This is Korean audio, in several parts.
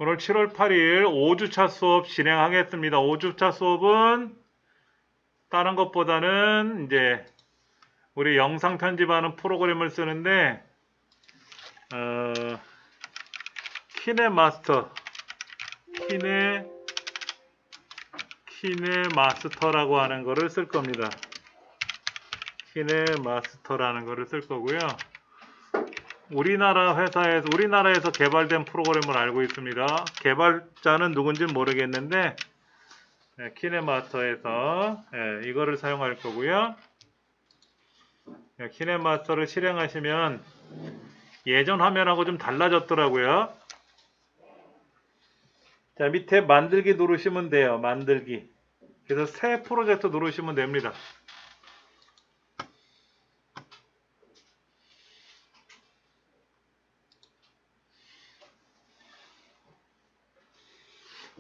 오늘 7월 8일 5주차 수업 진행하겠습니다. 5주차 수업은 다른 것보다는 이제 우리 영상 편집하는 프로그램을 쓰는데 키네마스터 키네마스터라고 하는 거를 쓸 겁니다. 키네마스터라는 거를 쓸 거고요. 우리나라에서 개발된 프로그램을 알고 있습니다. 개발자는 누군지는 모르겠는데 키네마스터에서 이거를 사용할 거고요. 키네마스터를 실행하시면 예전 화면하고 좀 달라졌더라고요. 자, 밑에 만들기 누르시면 돼요. 만들기. 그래서 새 프로젝트 누르시면 됩니다.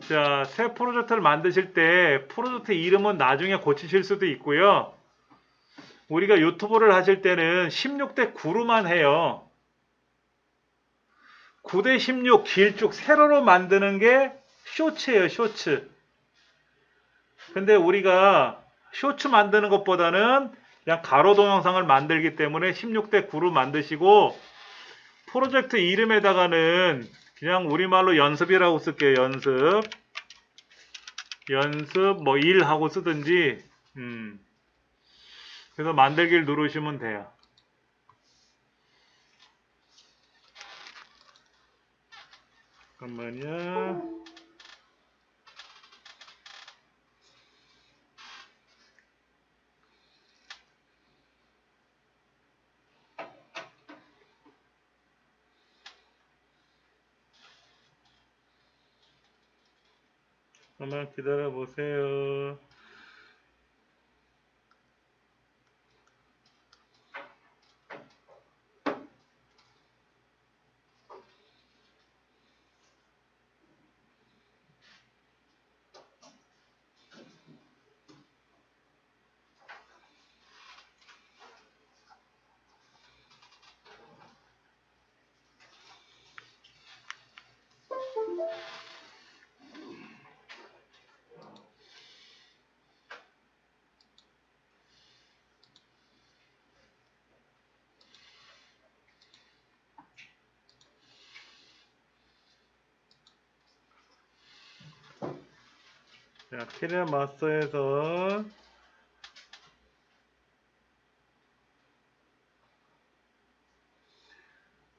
자, 새 프로젝트를 만드실 때 프로젝트 이름은 나중에 고치실 수도 있고요. 우리가 유튜브를 하실 때는 16대 9로만 해요. 9대 16 길쭉 세로로 만드는 게 쇼츠예요, 쇼츠. 근데 우리가 쇼츠 만드는 것보다는 그냥 가로 동영상을 만들기 때문에 16대 9로 만드시고 프로젝트 이름에다가는 그냥 우리말로 연습이라고 쓸게요. 연습 뭐 1 하고 쓰든지 그래서 만들기를 누르시면 돼요. 잠깐만요. 잠깐만 기다려 보세요. 자, 키네마스터에서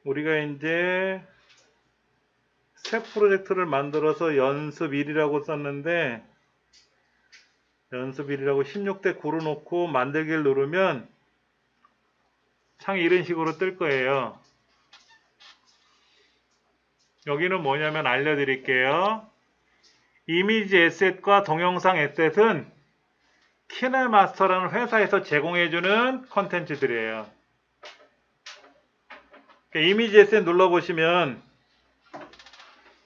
우리가 이제 새 프로젝트를 만들어서 연습 1이라고 썼는데 연습 1이라고 16대 9로 놓고 만들기를 누르면 창이 이런 식으로 뜰 거예요. 여기는 뭐냐면 알려드릴게요. 이미지 에셋과 동영상 에셋은 키네마스터라는 회사에서 제공해주는 컨텐츠들이에요. 이미지 에셋 눌러보시면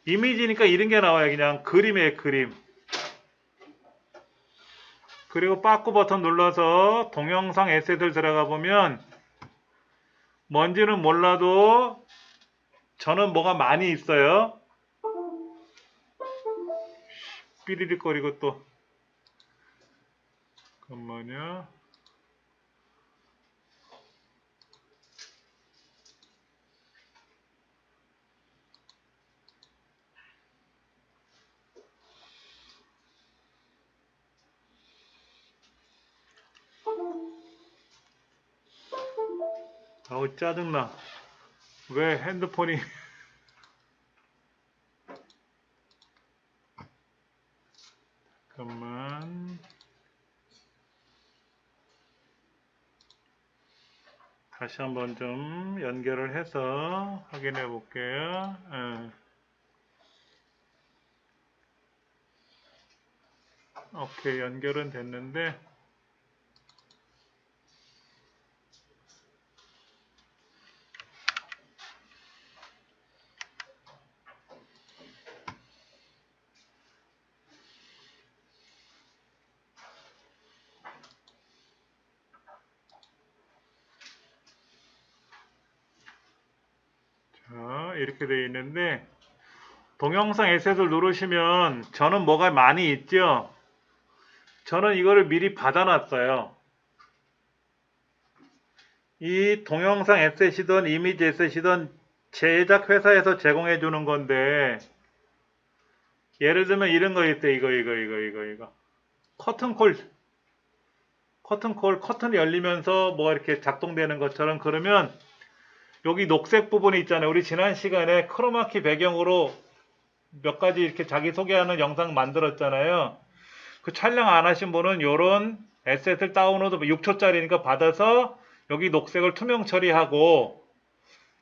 이미지니까 이런 게 나와요. 그냥 그림이에요, 그림. 그리고 빠꾸 버튼 눌러서 동영상 에셋을 들어가 보면 뭔지는 몰라도 저는 뭐가 많이 있어요. 삐리릭거리고 또 잠깐만요. 아우 짜증나. 왜 핸드폰이 잠깐만 다시 한번 좀 연결을 해서 확인해 볼게요. 오케이, 연결은 됐는데 자, 이렇게 되어 있는데 동영상 에셋을 누르시면 저는 뭐가 많이 있죠. 저는 이거를 미리 받아놨어요. 이 동영상 에셋이든 이미지 에셋이든 제작 회사에서 제공해 주는 건데, 예를 들면 이런 거 있대. 이거 커튼이 열리면서 뭐 이렇게 작동되는 것처럼. 그러면 여기 녹색 부분이 있잖아요. 우리 지난 시간에 크로마키 배경으로 몇 가지 이렇게 자기소개하는 영상 만들었잖아요. 그 촬영 안 하신 분은 요런 에셋을 다운로드 6초짜리니까 받아서 여기 녹색을 투명 처리하고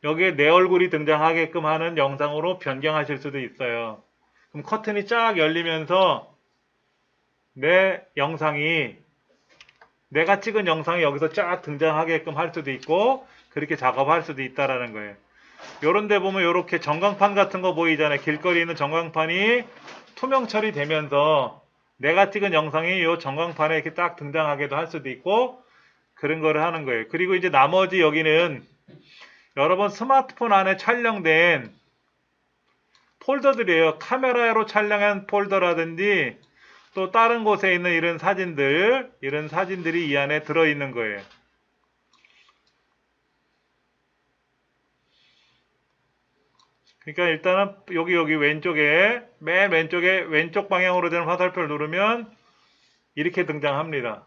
여기에 내 얼굴이 등장하게끔 하는 영상으로 변경하실 수도 있어요. 그럼 커튼이 쫙 열리면서 내가 찍은 영상이 여기서 쫙 등장하게끔 할 수도 있고, 그렇게 작업할 수도 있다라는 거예요. 요런 데 보면 요렇게 전광판 같은 거 보이잖아요. 길거리에 있는 전광판이 투명 처리되면서 내가 찍은 영상이 요 전광판에 이렇게 딱 등장하게도 할 수도 있고, 그런 거를 하는 거예요. 그리고 이제 나머지 여기는 여러분 스마트폰 안에 촬영된 폴더들이에요. 카메라로 촬영한 폴더라든지 또 다른 곳에 있는 이런 사진들이 이 안에 들어있는 거예요. 그러니까 일단은 여기 왼쪽에, 맨 왼쪽에 왼쪽 방향으로 되는 화살표를 누르면 이렇게 등장합니다.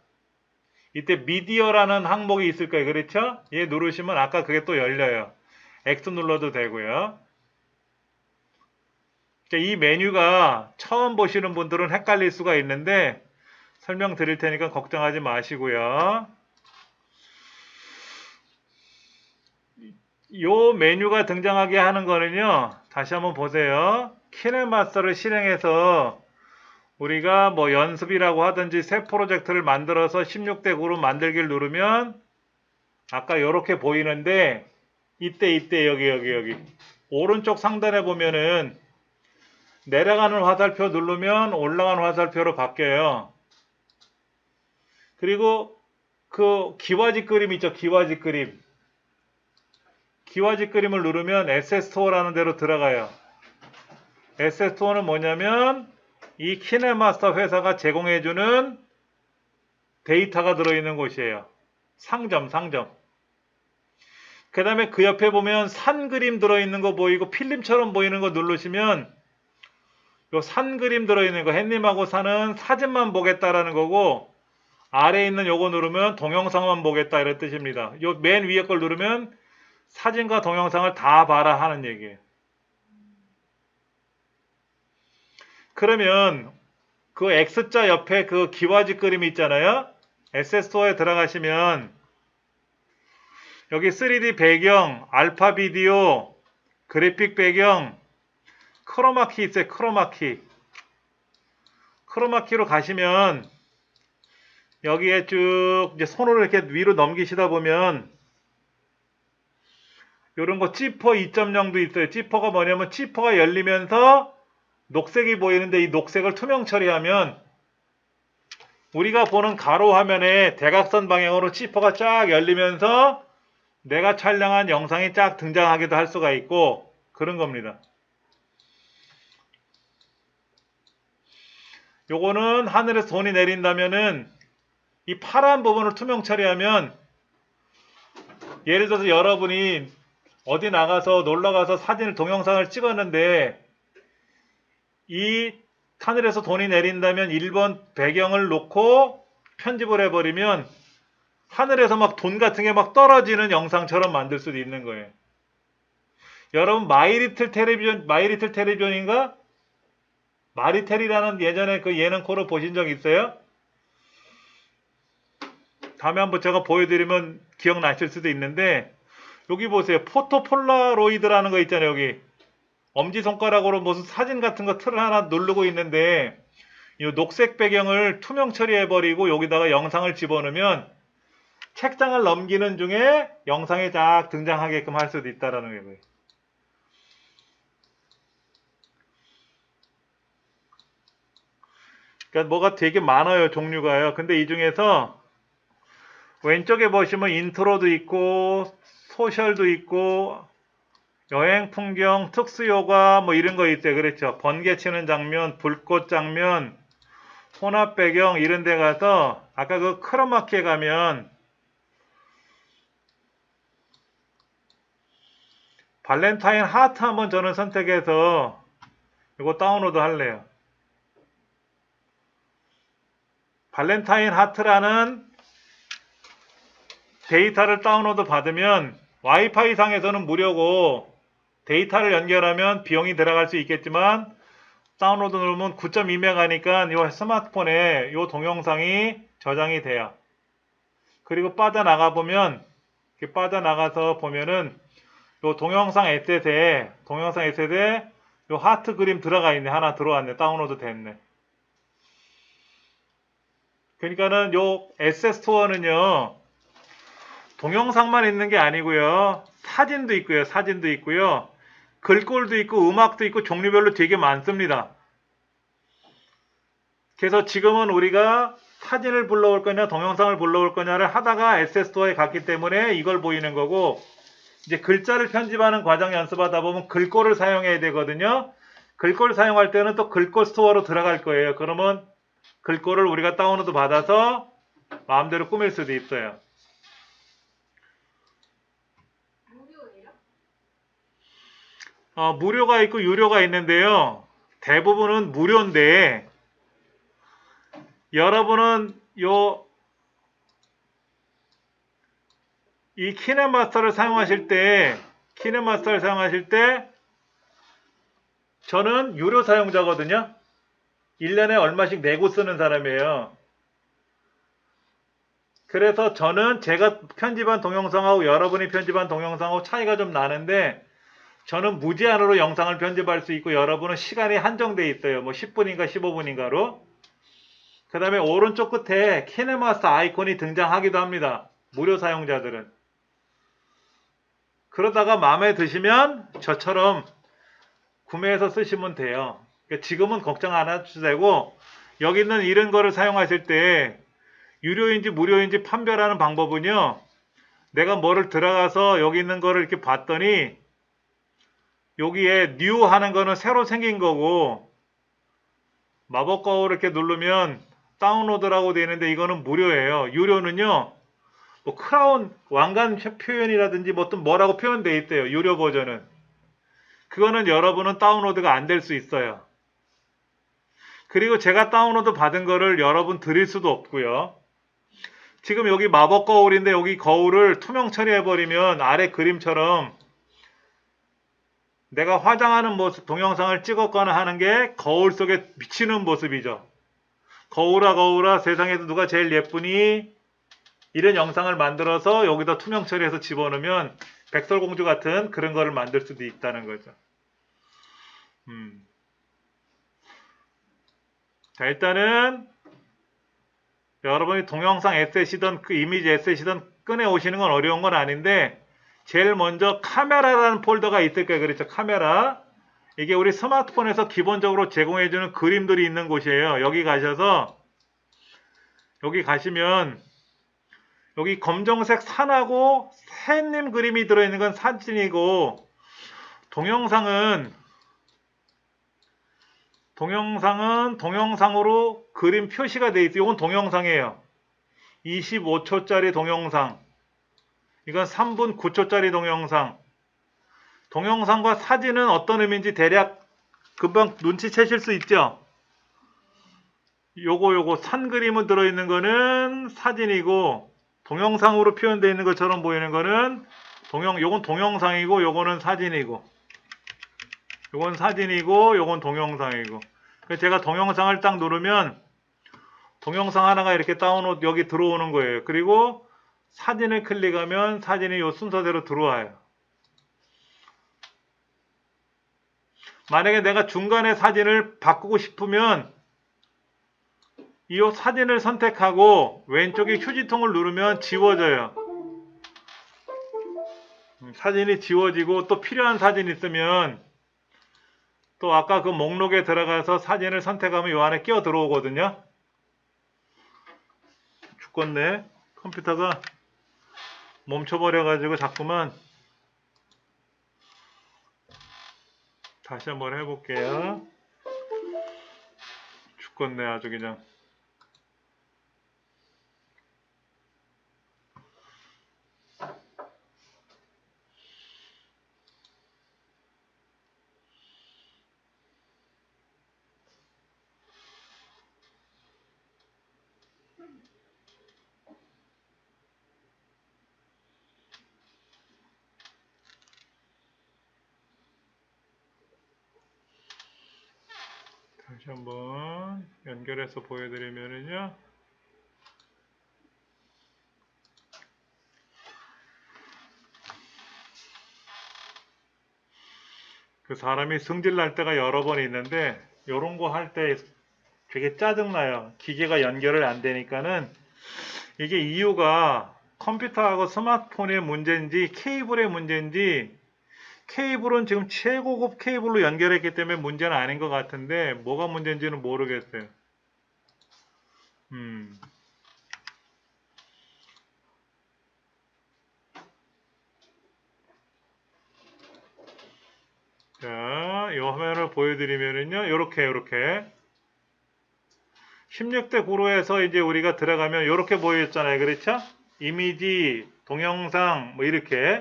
이때 미디어라는 항목이 있을 거예요. 그렇죠? 얘 누르시면 아까 그게 또 열려요. X 눌러도 되고요. 이 메뉴가 처음 보시는 분들은 헷갈릴 수가 있는데 설명드릴 테니까 걱정하지 마시고요. 요 메뉴가 등장하게 하는 거는요. 다시 한번 보세요. 키네마스터를 실행해서 우리가 뭐 연습이라고 하든지 새 프로젝트를 만들어서 16대 9로 만들기를 누르면 아까 요렇게 보이는데, 이때 여기 오른쪽 상단에 보면은 내려가는 화살표 누르면 올라가는 화살표로 바뀌어요. 그리고 그 기와집 그림 있죠. 기와집 그림을 누르면 에셋스토어라는 데로 들어가요. 에셋스토어는 뭐냐면 이 키네마스터 회사가 제공해주는 데이터가 들어있는 곳이에요. 상점. 그 다음에 그 옆에 보면 산 그림 들어있는 거 보이고 필름처럼 보이는 거 누르시면 요 산 그림 들어있는 거, 햇님하고 산은 사진만 보겠다라는 거고, 아래에 있는 요거 누르면 동영상만 보겠다 이런 뜻입니다. 요 맨 위에 걸 누르면 사진과 동영상을 다 봐라 하는 얘기예요. 그러면 그 X자 옆에 그 기와집 그림이 있잖아요. 에셋스토어에 들어가시면 여기 3D 배경, 알파 비디오, 그래픽 배경, 크로마키 있어요. 크로마키로 가시면 여기에 쭉 이제 손으로 이렇게 위로 넘기시다 보면 요런 거 지퍼 2.0도 있어요. 지퍼가 뭐냐면 지퍼가 열리면서 녹색이 보이는데 이 녹색을 투명 처리하면 우리가 보는 가로 화면에 대각선 방향으로 지퍼가 쫙 열리면서 내가 촬영한 영상이 쫙 등장하기도 할 수가 있고 그런 겁니다. 요거는 하늘에서 돈이 내린다면은 이 파란 부분을 투명 처리하면, 예를 들어서 여러분이 어디 나가서 놀러가서 사진을 동영상을 찍었는데 이 하늘에서 돈이 내린다면 1번 배경을 놓고 편집을 해버리면 하늘에서 막 돈 같은 게 막 떨어지는 영상처럼 만들 수도 있는 거예요. 여러분 마이리틀 텔레비전인가? 마리텔이라는 예전에 그 예능 코너 보신 적 있어요? 다음에 한번 제가 보여드리면 기억나실 수도 있는데, 여기 보세요. 포토폴라로이드라는 거 있잖아요. 여기 엄지손가락으로 무슨 사진 같은 거 틀을 하나 누르고 있는데 이 녹색 배경을 투명 처리해버리고 여기다가 영상을 집어넣으면 책장을 넘기는 중에 영상이 딱 등장하게끔 할 수도 있다라는 거예요. 그러니까 뭐가 되게 많아요. 종류가요. 근데 이 중에서 왼쪽에 보시면 인트로도 있고 소셜도 있고 여행 풍경, 특수효과 뭐 이런 거 있대. 그랬죠. 번개 치는 장면, 불꽃 장면, 혼합 배경 이런 데 가서 아까 그 크로마키에 가면 발렌타인 하트 한번 저는 선택해서 이거 다운로드 할래요. 발렌타인 하트라는 데이터를 다운로드 받으면 와이파이 상에서는 무료고 데이터를 연결하면 비용이 들어갈 수 있겠지만 다운로드 누르면 9.2메가니까 이 스마트폰에 이 동영상이 저장이 돼요. 그리고 빠져나가 보면 이렇게 빠져나가서 보면은 이 동영상 에셋에 이 하트 그림 들어가 있네. 하나 들어왔네. 다운로드 됐네. 그러니까는 요 에셋 스토어는요. 동영상만 있는 게 아니고요. 사진도 있고요. 사진도 있고요. 글꼴도 있고 음악도 있고 종류별로 되게 많습니다. 그래서 지금은 우리가 사진을 불러올 거냐 동영상을 불러올 거냐를 하다가 에셋 스토어에 갔기 때문에 이걸 보이는 거고 이제 글자를 편집하는 과정 연습하다 보면 글꼴을 사용해야 되거든요. 글꼴 사용할 때는 또 글꼴 스토어로 들어갈 거예요. 그러면 글꼴을 우리가 다운로드 받아서 마음대로 꾸밀 수도 있어요. 무료가 있고 유료가 있는데요. 대부분은 무료인데 여러분은 이 키네마스터를 사용하실 때 저는 유료 사용자거든요. 1년에 얼마씩 내고 쓰는 사람이에요. 그래서 저는 제가 편집한 동영상하고 여러분이 편집한 동영상하고 차이가 좀 나는데 저는 무제한으로 영상을 편집할 수 있고 여러분은 시간이 한정되어 있어요. 뭐 10분인가 15분인가로. 그 다음에 오른쪽 끝에 키네마스터 아이콘이 등장하기도 합니다. 무료 사용자들은. 그러다가 마음에 드시면 저처럼 구매해서 쓰시면 돼요. 그러니까 지금은 걱정 안 하셔도 되고 여기 있는 이런 거를 사용하실 때 유료인지 무료인지 판별하는 방법은요. 내가 뭐를 들어가서 여기 있는 거를 이렇게 봤더니 여기에 뉴 하는 거는 새로 생긴 거고 마법 거울을 이렇게 누르면 다운로드라고 되어 있는데 이거는 무료예요. 유료는요. 뭐 크라운 왕관 표현이라든지 뭐 어떤 뭐라고 표현되어 있대요. 유료 버전은. 그거는 여러분은 다운로드가 안 될 수 있어요. 그리고 제가 다운로드 받은 거를 여러분 드릴 수도 없고요. 지금 여기 마법 거울인데 여기 거울을 투명 처리해버리면 아래 그림처럼 내가 화장하는 모습 동영상을 찍었거나 하는 게 거울 속에 비치는 모습이죠. 거울아 거울아 세상에서 누가 제일 예쁘니? 이런 영상을 만들어서 여기다 투명 처리해서 집어넣으면 백설공주 같은 그런 거를 만들 수도 있다는 거죠. 자, 일단은 여러분이 동영상 에셋이든 그 이미지 에셋이든 꺼내 오시는 건 어려운 건 아닌데 제일 먼저 카메라라는 폴더가 있을 거예요. 그렇죠? 카메라. 이게 우리 스마트폰에서 기본적으로 제공해주는 그림들이 있는 곳이에요. 여기 가셔서 여기 가시면 여기 검정색 산하고 새님 그림이 들어있는 건 사진이고 동영상은 동영상으로 그림 표시가 되어 있어요. 이건 동영상이에요. 25초짜리 동영상. 이건 3분 9초짜리 동영상. 동영상과 사진은 어떤 의미인지 대략 금방 눈치채실 수 있죠? 요거 산 그림은 들어있는 거는 사진이고 동영상으로 표현되어 있는 것처럼 보이는 거는 요건 동영상이고 요거는 사진이고 요건 사진이고 요건 동영상이고 제가 동영상을 딱 누르면 동영상 하나가 이렇게 다운로드 여기 들어오는 거예요. 그리고 사진을 클릭하면 사진이 요 순서대로 들어와요. 만약에 내가 중간에 사진을 바꾸고 싶으면 이 사진을 선택하고 왼쪽에 휴지통을 누르면 지워져요. 사진이 지워지고 또 필요한 사진 있으면 또 아까 그 목록에 들어가서 사진을 선택하면 이 안에 끼어 들어오거든요. 죽겠네. 컴퓨터가 멈춰버려가지고 자꾸만 다시 한번 해볼게요. 죽겠네 아주 그냥. 다시 한번 연결해서 보여드리면은요. 그 사람이 승질 날 때가 여러 번 있는데 요런 거 할 때 되게 짜증나요. 기계가 연결을 안 되니까는. 이게 이유가 컴퓨터하고 스마트폰의 문제인지 케이블의 문제인지, 케이블은 지금 최고급 케이블로 연결했기 때문에 문제는 아닌 것 같은데 뭐가 문제인지는 모르겠어요. 자, 이 화면을 보여드리면은요, 요렇게 16대 9로 해서 이제 우리가 들어가면 요렇게 보였잖아요. 그렇죠? 이미지, 동영상 뭐 이렇게.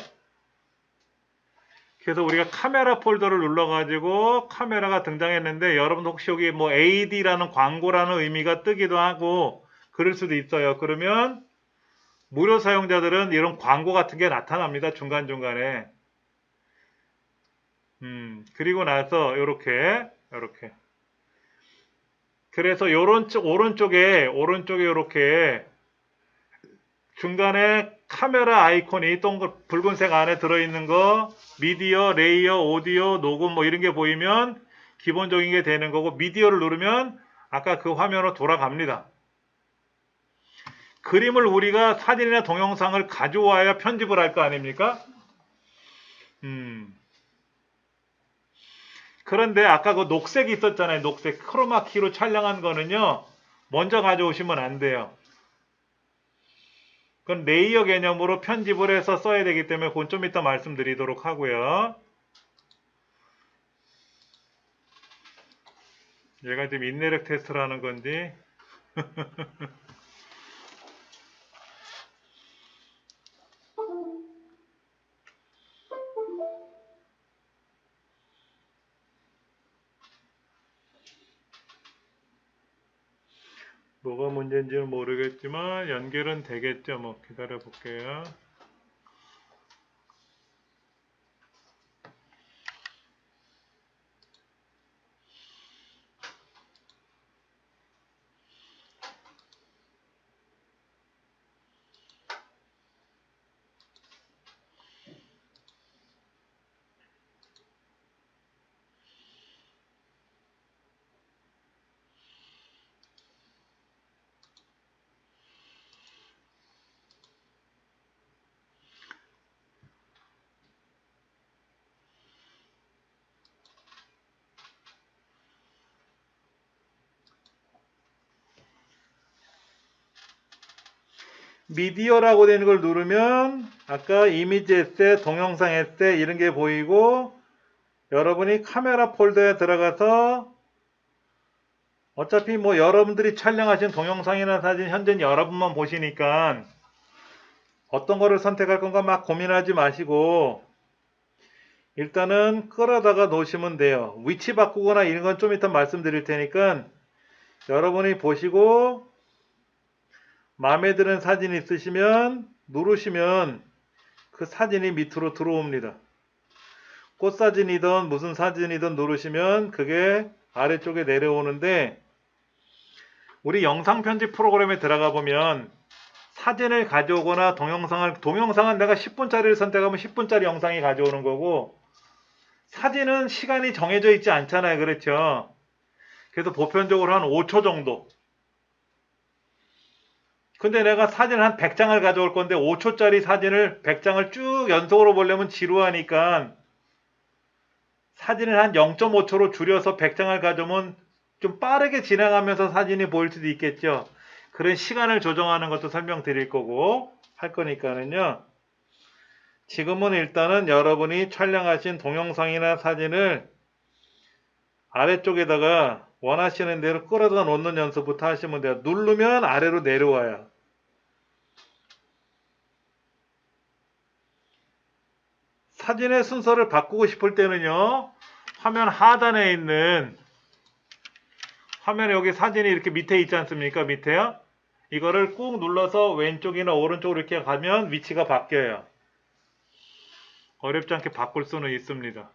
그래서 우리가 카메라 폴더를 눌러가지고 카메라가 등장했는데, 여러분 혹시 여기 뭐 AD라는 광고라는 의미가 뜨기도 하고 그럴 수도 있어요. 그러면 무료 사용자들은 이런 광고 같은 게 나타납니다. 중간중간에. 그리고 나서 요렇게 그래서 오른쪽에 요렇게 중간에 카메라 아이콘이 붉은색 안에 들어있는 거, 미디어, 레이어, 오디오, 녹음 뭐 이런 게 보이면 기본적인 게 되는 거고, 미디어를 누르면 아까 그 화면으로 돌아갑니다. 그림을 우리가 사진이나 동영상을 가져와야 편집을 할 거 아닙니까? 그런데 아까 그 녹색이 있었잖아요. 녹색 크로마키로 촬영한 거는요, 먼저 가져오시면 안 돼요. 그건 레이어 개념으로 편집을 해서 써야 되기 때문에 그건 좀 이따 말씀드리도록 하고요. 얘가 지금 인내력 테스트를 하는 건지. 뭐가 문제인지는 모르겠지만 연결은 되겠죠. 뭐 기다려 볼게요. 미디어라고 되는 걸 누르면 아까 이미지 에세, 동영상 에세 이런 게 보이고, 여러분이 카메라 폴더에 들어가서 어차피 뭐 여러분들이 촬영하신 동영상이나 사진 현재 여러분만 보시니까 어떤 거를 선택할 건가 막 고민하지 마시고 일단은 끌어다가 놓으시면 돼요. 위치 바꾸거나 이런 건 좀 이따 말씀드릴 테니까 여러분이 보시고 마음에 드는 사진 있으시면 누르시면 그 사진이 밑으로 들어옵니다. 꽃사진이든 무슨 사진이든 누르시면 그게 아래쪽에 내려오는데, 우리 영상 편집 프로그램에 들어가 보면 사진을 가져오거나 동영상은 내가 10분짜리를 선택하면 10분짜리 영상이 가져오는 거고, 사진은 시간이 정해져 있지 않잖아요. 그렇죠? 그래서 보편적으로 한 5초 정도. 근데 내가 사진 한 100장을 가져올 건데 5초짜리 사진을 100장을 쭉 연속으로 보려면 지루하니까 사진을 한 0.5초로 줄여서 100장을 가져오면 좀 빠르게 진행하면서 사진이 보일 수도 있겠죠. 그런 시간을 조정하는 것도 설명드릴 거고 할 거니까는요. 지금은 일단은 여러분이 촬영하신 동영상이나 사진을 아래쪽에다가 원하시는 대로 끌어다 놓는 연습부터 하시면 돼요. 누르면 아래로 내려와요. 사진의 순서를 바꾸고 싶을 때는요, 화면 하단에 있는, 화면에 여기 사진이 이렇게 밑에 있지 않습니까? 밑에요. 이거를 꾹 눌러서 왼쪽이나 오른쪽으로 이렇게 가면 위치가 바뀌어요. 어렵지 않게 바꿀 수는 있습니다.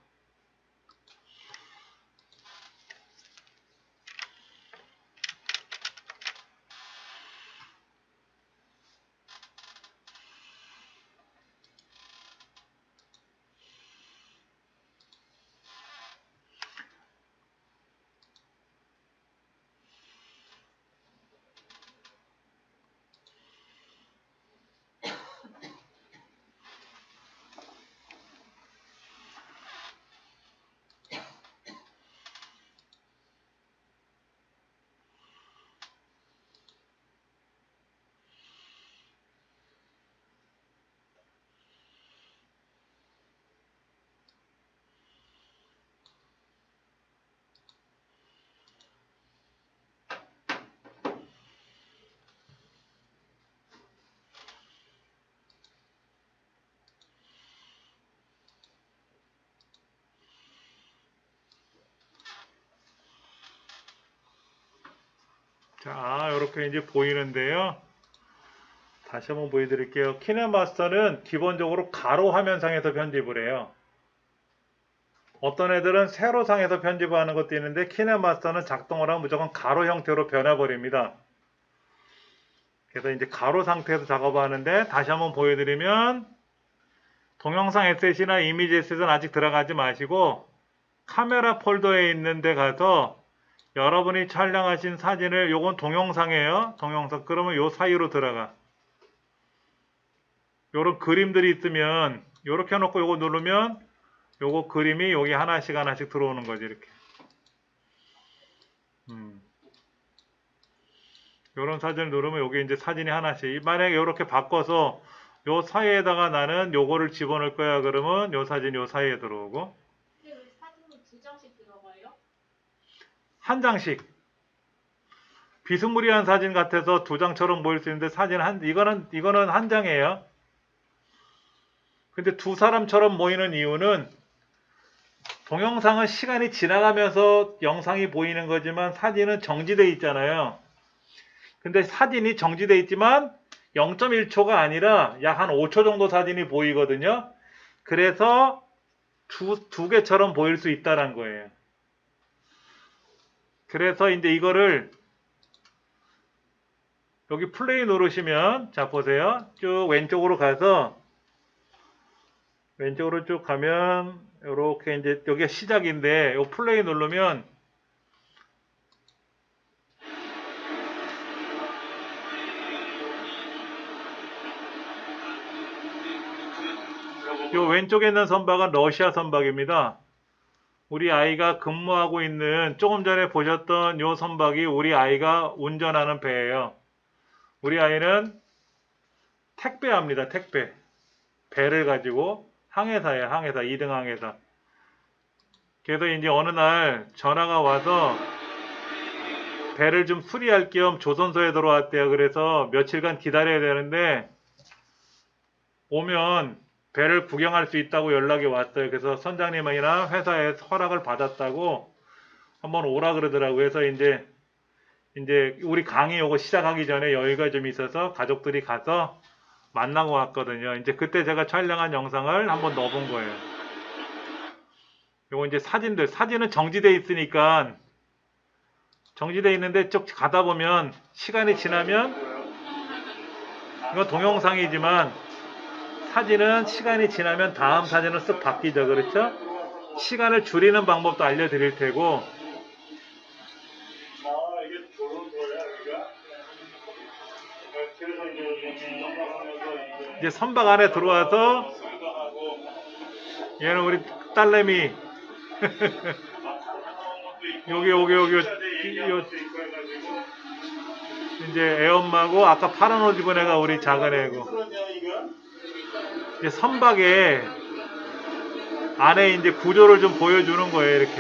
자, 이렇게 이제 보이는데요. 다시 한번 보여드릴게요. 키네마스터는 기본적으로 가로 화면상에서 편집을 해요. 어떤 애들은 세로상에서 편집하는 것도 있는데 키네마스터는 작동을 하면 무조건 가로 형태로 변해버립니다. 그래서 이제 가로 상태에서 작업하는데 다시 한번 보여드리면 동영상 에셋이나 이미지 에셋은 아직 들어가지 마시고 카메라 폴더에 있는 데 가서 여러분이 촬영하신 사진을, 요건 동영상이에요. 동영상. 그러면 요 사이로 들어가. 요런 그림들이 있으면 요렇게 해놓고 요거 누르면 요거 그림이 여기 하나씩 하나씩 들어오는 거지, 이렇게. 요런 사진을 누르면 여기 이제 사진이 하나씩. 만약에 요렇게 바꿔서 요 사이에다가 나는 요거를 집어넣을 거야 그러면 요 사진이 요 사이에 들어오고. 근데 왜 사진이 2장씩 들어가요? 한 장씩. 비스무리한 사진 같아서 2장처럼 보일 수 있는데 사진 이거는 한 장이에요. 근데 두 사람처럼 보이는 이유는 동영상은 시간이 지나가면서 영상이 보이는 거지만 사진은 정지되어 있잖아요. 근데 사진이 정지되어 있지만 0.1초가 아니라 약 한 5초 정도 사진이 보이거든요. 그래서 두 개처럼 보일 수 있다는 거예요. 그래서 이제 이거를 여기 플레이 누르시면, 자 보세요. 쭉 왼쪽으로 가서 왼쪽으로 쭉 가면 이렇게 이제 여기가 시작인데 요 플레이 누르면 요 왼쪽에 있는 선박은 러시아 선박입니다. 우리 아이가 근무하고 있는, 조금 전에 보셨던 요 선박이 우리 아이가 운전하는 배예요. 우리 아이는 택배합니다. 택배. 배를 가지고 항해사예요. 항해사. 2등 항해사. 그래서 이제 어느 날 전화가 와서 배를 좀 수리할 겸 조선소에 들어왔대요. 그래서 며칠간 기다려야 되는데 오면 배를 구경할 수 있다고 연락이 왔어요. 그래서 선장님이나 회사에 허락을 받았다고 한번 오라 그러더라고요. 그래서 이제 우리 강의 요거 시작하기 전에 여유가 좀 있어서 가족들이 가서 만나고 왔거든요. 이제 그때 제가 촬영한 영상을 한번 넣어본 거예요. 요거 이제 사진은 정지돼 있으니까, 정지돼 있는데 쭉 가다 보면 시간이 지나면, 이거 동영상이지만 사진은 시간이 지나면 다음 사진은 쓱 바뀌죠. 그렇죠? 시간을 줄이는 방법도 알려드릴 테고. 이제 선박 안에 들어와서 얘는 우리 딸내미 여기 이제 애엄마고, 아까 파란 옷 입은 애가 우리 작은 애고. 이제 선박에 안에 이제 구조를 좀 보여주는 거예요. 이렇게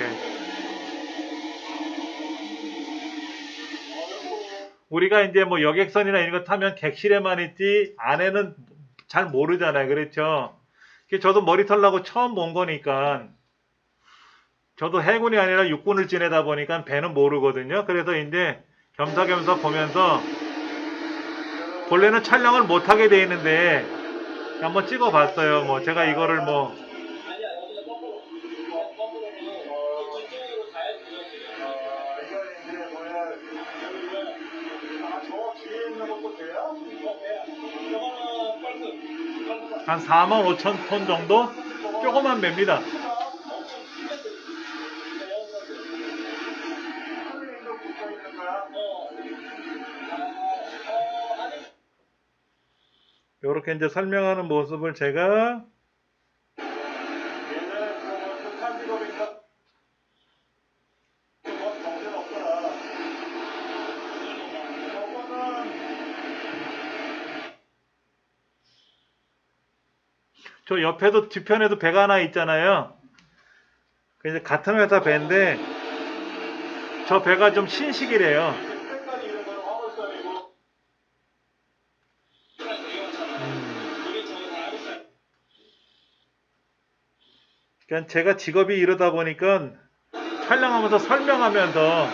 우리가 이제 뭐 여객선이나 이런 거 타면 객실에만 있지 안에는 잘 모르잖아요. 그렇죠? 저도 머리 털라고 처음 본 거니까 저도 해군이 아니라 육군을 지내다 보니까 배는 모르거든요. 그래서 이제 겸사겸사 보면서 본래는 촬영을 못 하게 돼 있는데 한번 찍어 봤어요. 뭐 제가 이거를 뭐 한 4만 5천 톤 정도? 조그만 배입니다. 요렇게 이제 설명하는 모습을 제가 저 옆에도 뒤편에도 배가 하나 있잖아요. 이제 같은 회사 배인데 저 배가 좀 신식이래요. 그러니까 제가 직업이 이러다 보니까 촬영하면서 설명하면서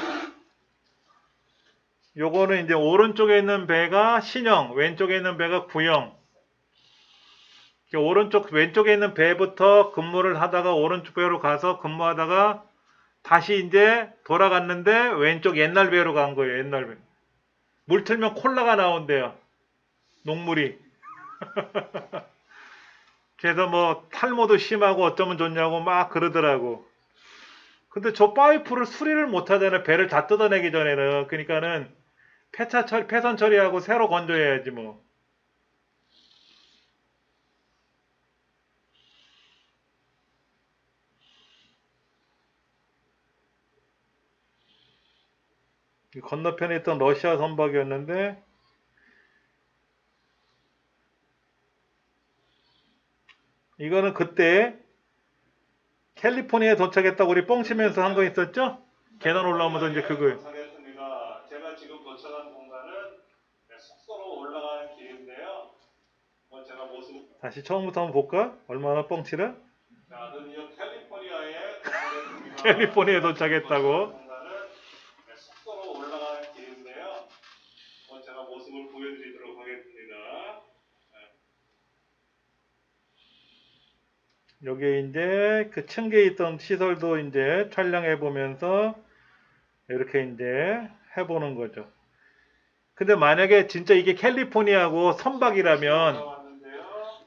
요거는 이제 오른쪽에 있는 배가 신형, 왼쪽에 있는 배가 구형. 오른쪽, 왼쪽에 있는 배부터 근무를 하다가 오른쪽 배로 가서 근무하다가 다시 이제 돌아갔는데 왼쪽 옛날 배로 간 거예요. 옛날 배. 물 틀면 콜라가 나온대요. 녹물이. 그래서 뭐 탈모도 심하고 어쩌면 좋냐고 막 그러더라고. 근데 저 파이프를 수리를 못 하잖아요. 배를 다 뜯어내기 전에는. 그러니까는 폐선 처리하고 새로 건조해야지 뭐. 건너편에 있던 러시아 선박이었는데 이거는 그때 캘리포니아에 도착했다고 우리 뻥치면서 한 거 있었죠? 계단 올라오면서 이제 그거예요. 제가 지금 도착한 공간은 숙소로 올라가는 길인데요. 제가 모습 다시 처음부터 한번 볼까? 얼마나 뻥치래? 자, 드디어 캘리포니아에 도착했습니다. 캘리포니아에 도착했다고. 숙소로 올라가는 길인데요. 제가 모습을 보여드리도록 하겠습니다. 여기에 이제 그 층계에 있던 시설도 이제 촬영해 보면서 이렇게 이제 해보는 거죠. 근데 만약에 진짜 이게 캘리포니아고 선박이라면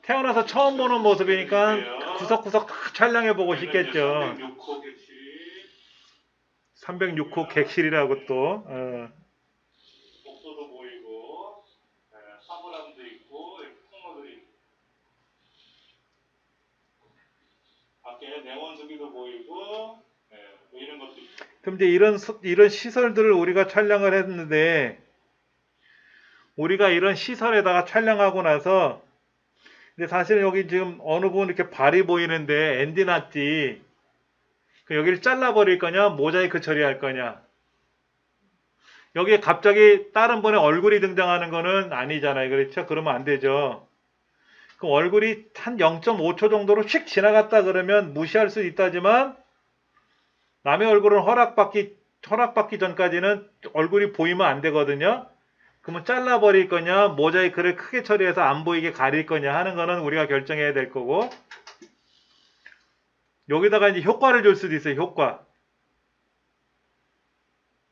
태어나서 처음 보는 모습이니까 구석구석 다 촬영해 보고 싶겠죠. 306호 객실이라고 또. 복도도 보이고 사물함도 있고 통로들이 있고 밖에 냉온수기도 보이고 뭐 이런 것도 있고. 그럼 이제 이런 시설들을 우리가 촬영을 했는데 우리가 이런 시설에다가 촬영하고 나서 근데 사실 여기 지금 어느 부분 이렇게 발이 보이는데 엔디났지 여기를 잘라버릴 거냐 모자이크 처리할 거냐 여기에 갑자기 다른 분의 얼굴이 등장하는 거는 아니잖아요. 그렇죠? 그러면 안 되죠. 그럼 얼굴이 한 0.5초 정도로 휙 지나갔다 그러면 무시할 수 있다지만 남의 얼굴은 허락받기 전까지는 얼굴이 보이면 안 되거든요. 그러면 잘라버릴 거냐 모자이크를 크게 처리해서 안 보이게 가릴 거냐 하는 거는 우리가 결정해야 될 거고 여기다가 이제 효과를 줄 수도 있어요. 효과.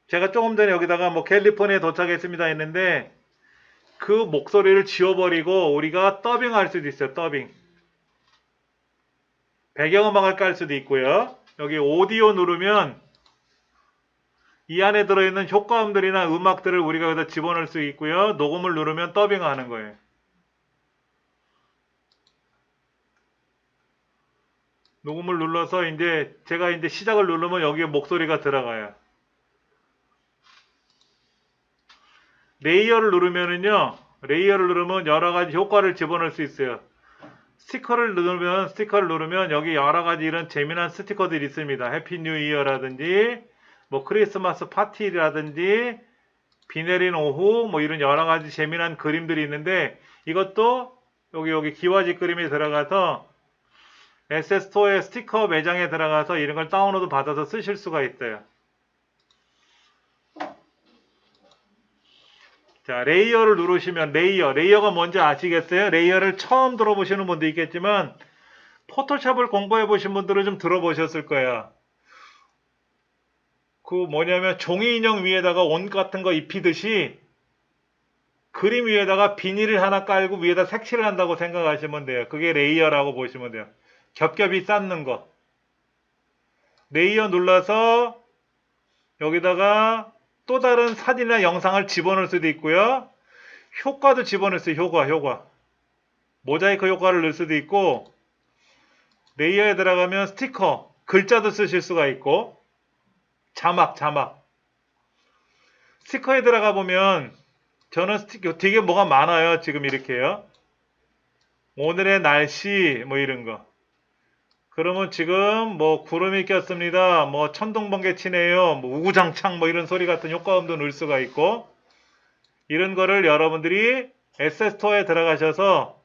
제가 조금 전에 여기다가 뭐 캘리포니아에 도착했습니다 했는데 그 목소리를 지워버리고 우리가 더빙할 수도 있어요. 더빙. 배경음악을 깔 수도 있고요. 여기 오디오 누르면 이 안에 들어있는 효과음들이나 음악들을 우리가 여기다 집어넣을 수 있고요. 녹음을 누르면 더빙하는 거예요. 녹음을 눌러서 이제 제가 이제 시작을 누르면 여기에 목소리가 들어가요. 레이어를 누르면 여러 가지 효과를 집어넣을 수 있어요. 스티커를 누르면 여기 여러 가지 이런 재미난 스티커들이 있습니다. 해피 뉴 이어라든지 뭐 크리스마스 파티라든지 비 내린 오후 뭐 이런 여러 가지 재미난 그림들이 있는데 이것도 여기 기와집 그림이 들어가서 SS스토어의 스티커 매장에 들어가서 이런 걸 다운로드 받아서 쓰실 수가 있어요. 자, 레이어를 누르시면 레이어가 뭔지 아시겠어요? 레이어를 처음 들어보시는 분도 있겠지만 포토샵을 공부해 보신 분들은 좀 들어보셨을 거야. 그 뭐냐면 종이 인형 위에다가 옷 같은 거 입히듯이 그림 위에다가 비닐을 하나 깔고 위에다 색칠을 한다고 생각하시면 돼요. 그게 레이어라고 보시면 돼요. 겹겹이 쌓는 거. 레이어 눌러서 여기다가 또 다른 사진이나 영상을 집어넣을 수도 있고요. 효과도 집어넣을 수 있어요. 효과. 모자이크 효과를 넣을 수도 있고 레이어에 들어가면 스티커, 글자도 쓰실 수가 있고 자막. 스티커에 들어가 보면 저는 스티커 되게 뭐가 많아요. 지금 이렇게요. 오늘의 날씨 뭐 이런 거. 그러면 지금 뭐 구름이 꼈습니다. 뭐 천둥번개 치네요. 뭐 우구장창 뭐 이런 소리 같은 효과음도 넣을 수가 있고 이런 거를 여러분들이 SS스토어에 들어가셔서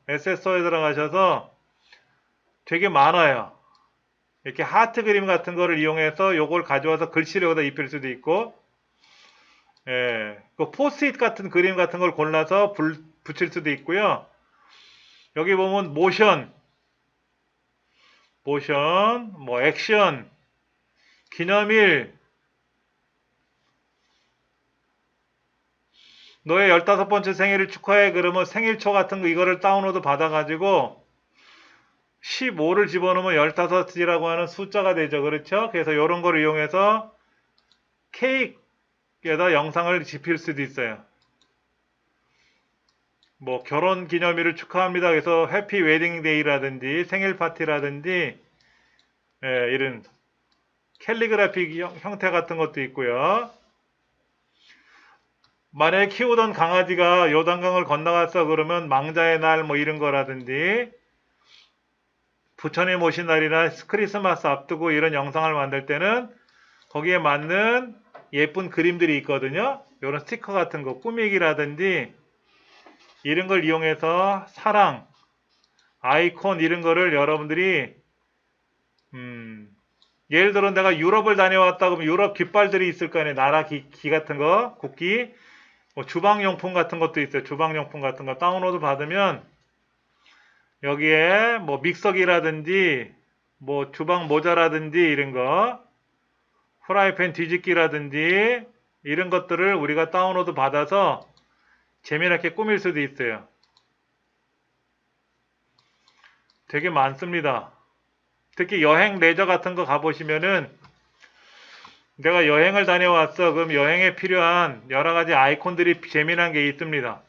되게 많아요. 이렇게 하트 그림 같은 거를 이용해서 요걸 가져와서 글씨를 여기다 입힐 수도 있고 그 포스트잇 같은 그림 같은 걸 골라서 붙일 수도 있고요. 여기 보면 모션, 뭐 액션, 기념일, 너의 15번째 생일을 축하해. 그러면 생일초 같은 거 이거를 다운로드 받아가지고 15를 집어넣으면 15이라고 하는 숫자가 되죠. 그렇죠? 그래서 이런 거를 이용해서 케이크에다 영상을 집힐 수도 있어요. 뭐 결혼 기념일을 축하합니다. 그래서 해피 웨딩 데이라든지 생일 파티라든지 이런 캘리그라픽 형태 같은 것도 있고요. 만약에 키우던 강아지가 요단강을 건너갔어 그러면 망자의 날 뭐 이런 거라든지 부처님 오신 날이나 크리스마스 앞두고 이런 영상을 만들 때는 거기에 맞는 예쁜 그림들이 있거든요. 이런 스티커 같은 거 꾸미기라든지 이런 걸 이용해서 사랑, 아이콘 이런 거를 여러분들이 예를 들어 내가 유럽을 다녀왔다 그러면 유럽 깃발들이 있을 거 아니에요. 나라 기 같은 거, 국기, 뭐 주방용품 같은 것도 있어요. 주방용품 같은 거 다운로드 받으면 여기에 뭐 믹서기라든지 뭐 주방 모자라든지 이런 거 프라이팬 뒤집기라든지 이런 것들을 우리가 다운로드 받아서 재미나게 꾸밀 수도 있어요. 되게 많습니다. 특히 여행 레저 같은 거 가보시면은 내가 여행을 다녀왔어. 그럼 여행에 필요한 여러 가지 아이콘들이 재미난 게 있습니다.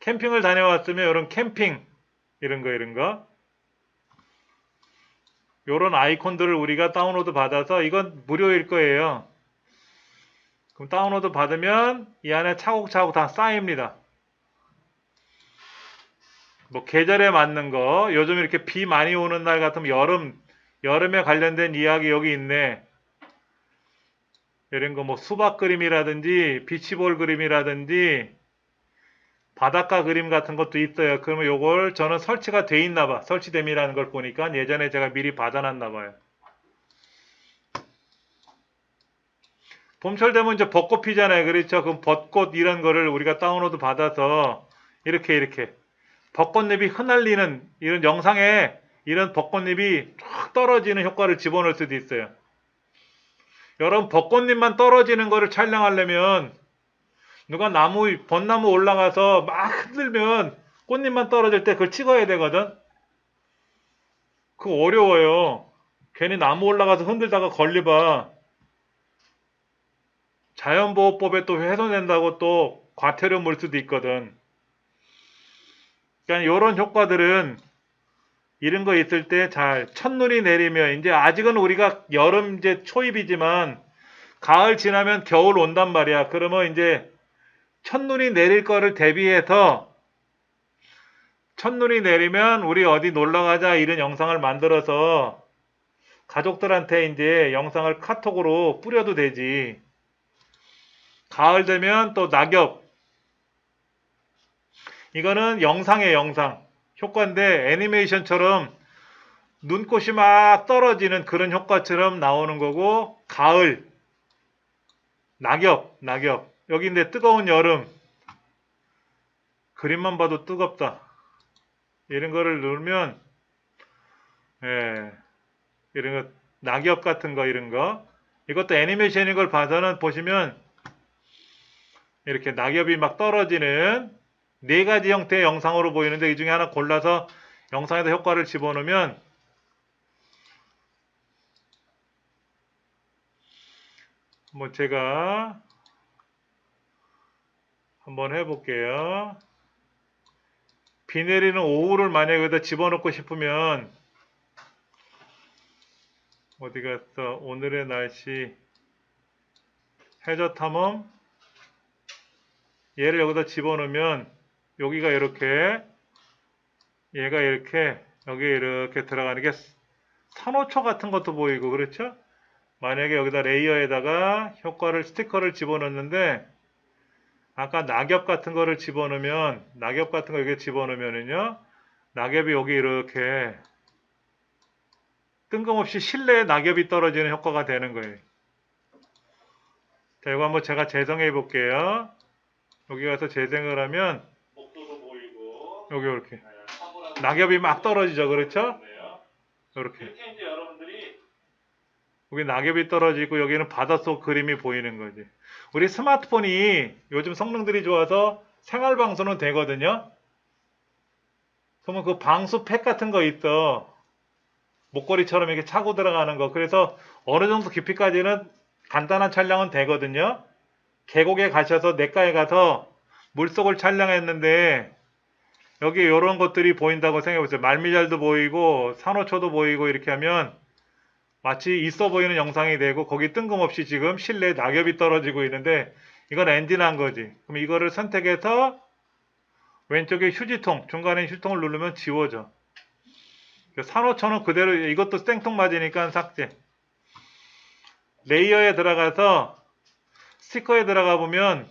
캠핑을 다녀왔으면 이런 캠핑 이런 거 요런 아이콘들을 우리가 다운로드 받아서 이건 무료일 거예요. 그럼 다운로드 받으면 이 안에 차곡차곡 다 쌓입니다. 뭐 계절에 맞는 거 요즘 이렇게 비 많이 오는 날 같으면 여름에 관련된 이야기 여기 있네. 이런 거 뭐 수박 그림이라든지 비치볼 그림이라든지 바닷가 그림 같은 것도 있어요. 그러면 요걸 저는 설치가 돼 있나 봐. 설치됨이라는 걸 보니까 예전에 제가 미리 받아놨나 봐요. 봄철 되면 이제 벚꽃 피잖아요. 그렇죠? 그럼 벚꽃 이런 거를 우리가 다운로드 받아서 이렇게 벚꽃잎이 흩날리는 이런 영상에 이런 벚꽃잎이 쫙 떨어지는 효과를 집어넣을 수도 있어요. 여러분 벚꽃잎만 떨어지는 거를 촬영하려면 누가 벚나무 올라가서 막 흔들면 꽃잎만 떨어질 때 그걸 찍어야 되거든. 그거 어려워요. 괜히 나무 올라가서 흔들다가 걸리봐. 자연보호법에 또 훼손된다고 또 과태료 물 수도 있거든. 그러니까 이런 효과들은 이런 거 있을 때 첫눈이 내리면 이제 아직은 우리가 여름 이제 초입이지만 가을 지나면 겨울 온단 말이야. 그러면 이제 첫눈이 내릴 거를 대비해서 첫눈이 내리면 우리 어디 놀러 가자 이런 영상을 만들어서 가족들한테 이제 영상을 카톡으로 뿌려도 되지. 가을 되면 또 낙엽. 이거는 영상의 영상. 효과인데 애니메이션처럼 눈꽃이 막 떨어지는 그런 효과처럼 나오는 거고, 가을, 낙엽, 낙엽. 여기인데 뜨거운 여름. 그림만 봐도 뜨겁다. 이런 거를 누르면, 예, 이런 거, 낙엽 같은 거, 이런 거. 이것도 애니메이션인 걸 봐서는 보시면, 이렇게 낙엽이 막 떨어지는 네 가지 형태의 영상으로 보이는데, 이 중에 하나 골라서 영상에다 효과를 집어넣으면, 뭐 제가 한번 해볼게요. 비 내리는 오후를 만약에 여기다 집어넣고 싶으면, 어디 갔어? 오늘의 날씨, 해저 탐험, 얘를 여기다 집어넣으면, 여기가 이렇게, 얘가 이렇게, 여기에 이렇게 들어가는 게 산호초 같은 것도 보이고, 그렇죠? 만약에 여기다 레이어에다가 효과를, 스티커를 집어넣는데, 아까 낙엽 같은 거를 집어넣으면, 낙엽 같은 거 여기 집어넣으면은요, 낙엽이 여기 이렇게 뜬금없이 실내에 낙엽이 떨어지는 효과가 되는 거예요. 자, 이거 한번 제가 재생해 볼게요. 여기 가서 재생을 하면, 목도도 보이고 여기 이렇게. 사고라도 낙엽이 막 떨어지죠. 그렇죠? 보이네요. 이렇게. 이렇게 이제 여러분들이 여기 낙엽이 떨어지고 여기는 바닷속 그림이 보이는 거지. 우리 스마트폰이 요즘 성능들이 좋아서 생활 방수는 되거든요. 그러면 그 방수팩 같은 거 있어. 목걸이처럼 이렇게 차고 들어가는 거. 그래서 어느 정도 깊이까지는 간단한 촬영은 되거든요. 계곡에 가셔서 냇가에 가서 물속을 촬영했는데 여기 이런 것들이 보인다고 생각해 보세요. 말미잘도 보이고 산호초도 보이고 이렇게 하면 마치 있어 보이는 영상이 되고 거기 뜬금없이 지금 실내에 낙엽이 떨어지고 있는데 이건 엔진한 거지. 그럼 이거를 선택해서 왼쪽에 휴지통, 중간에 휴지통을 누르면 지워져. 산호초는 그대로 이것도 땡통 맞으니까 삭제. 레이어에 들어가서 스티커에 들어가 보면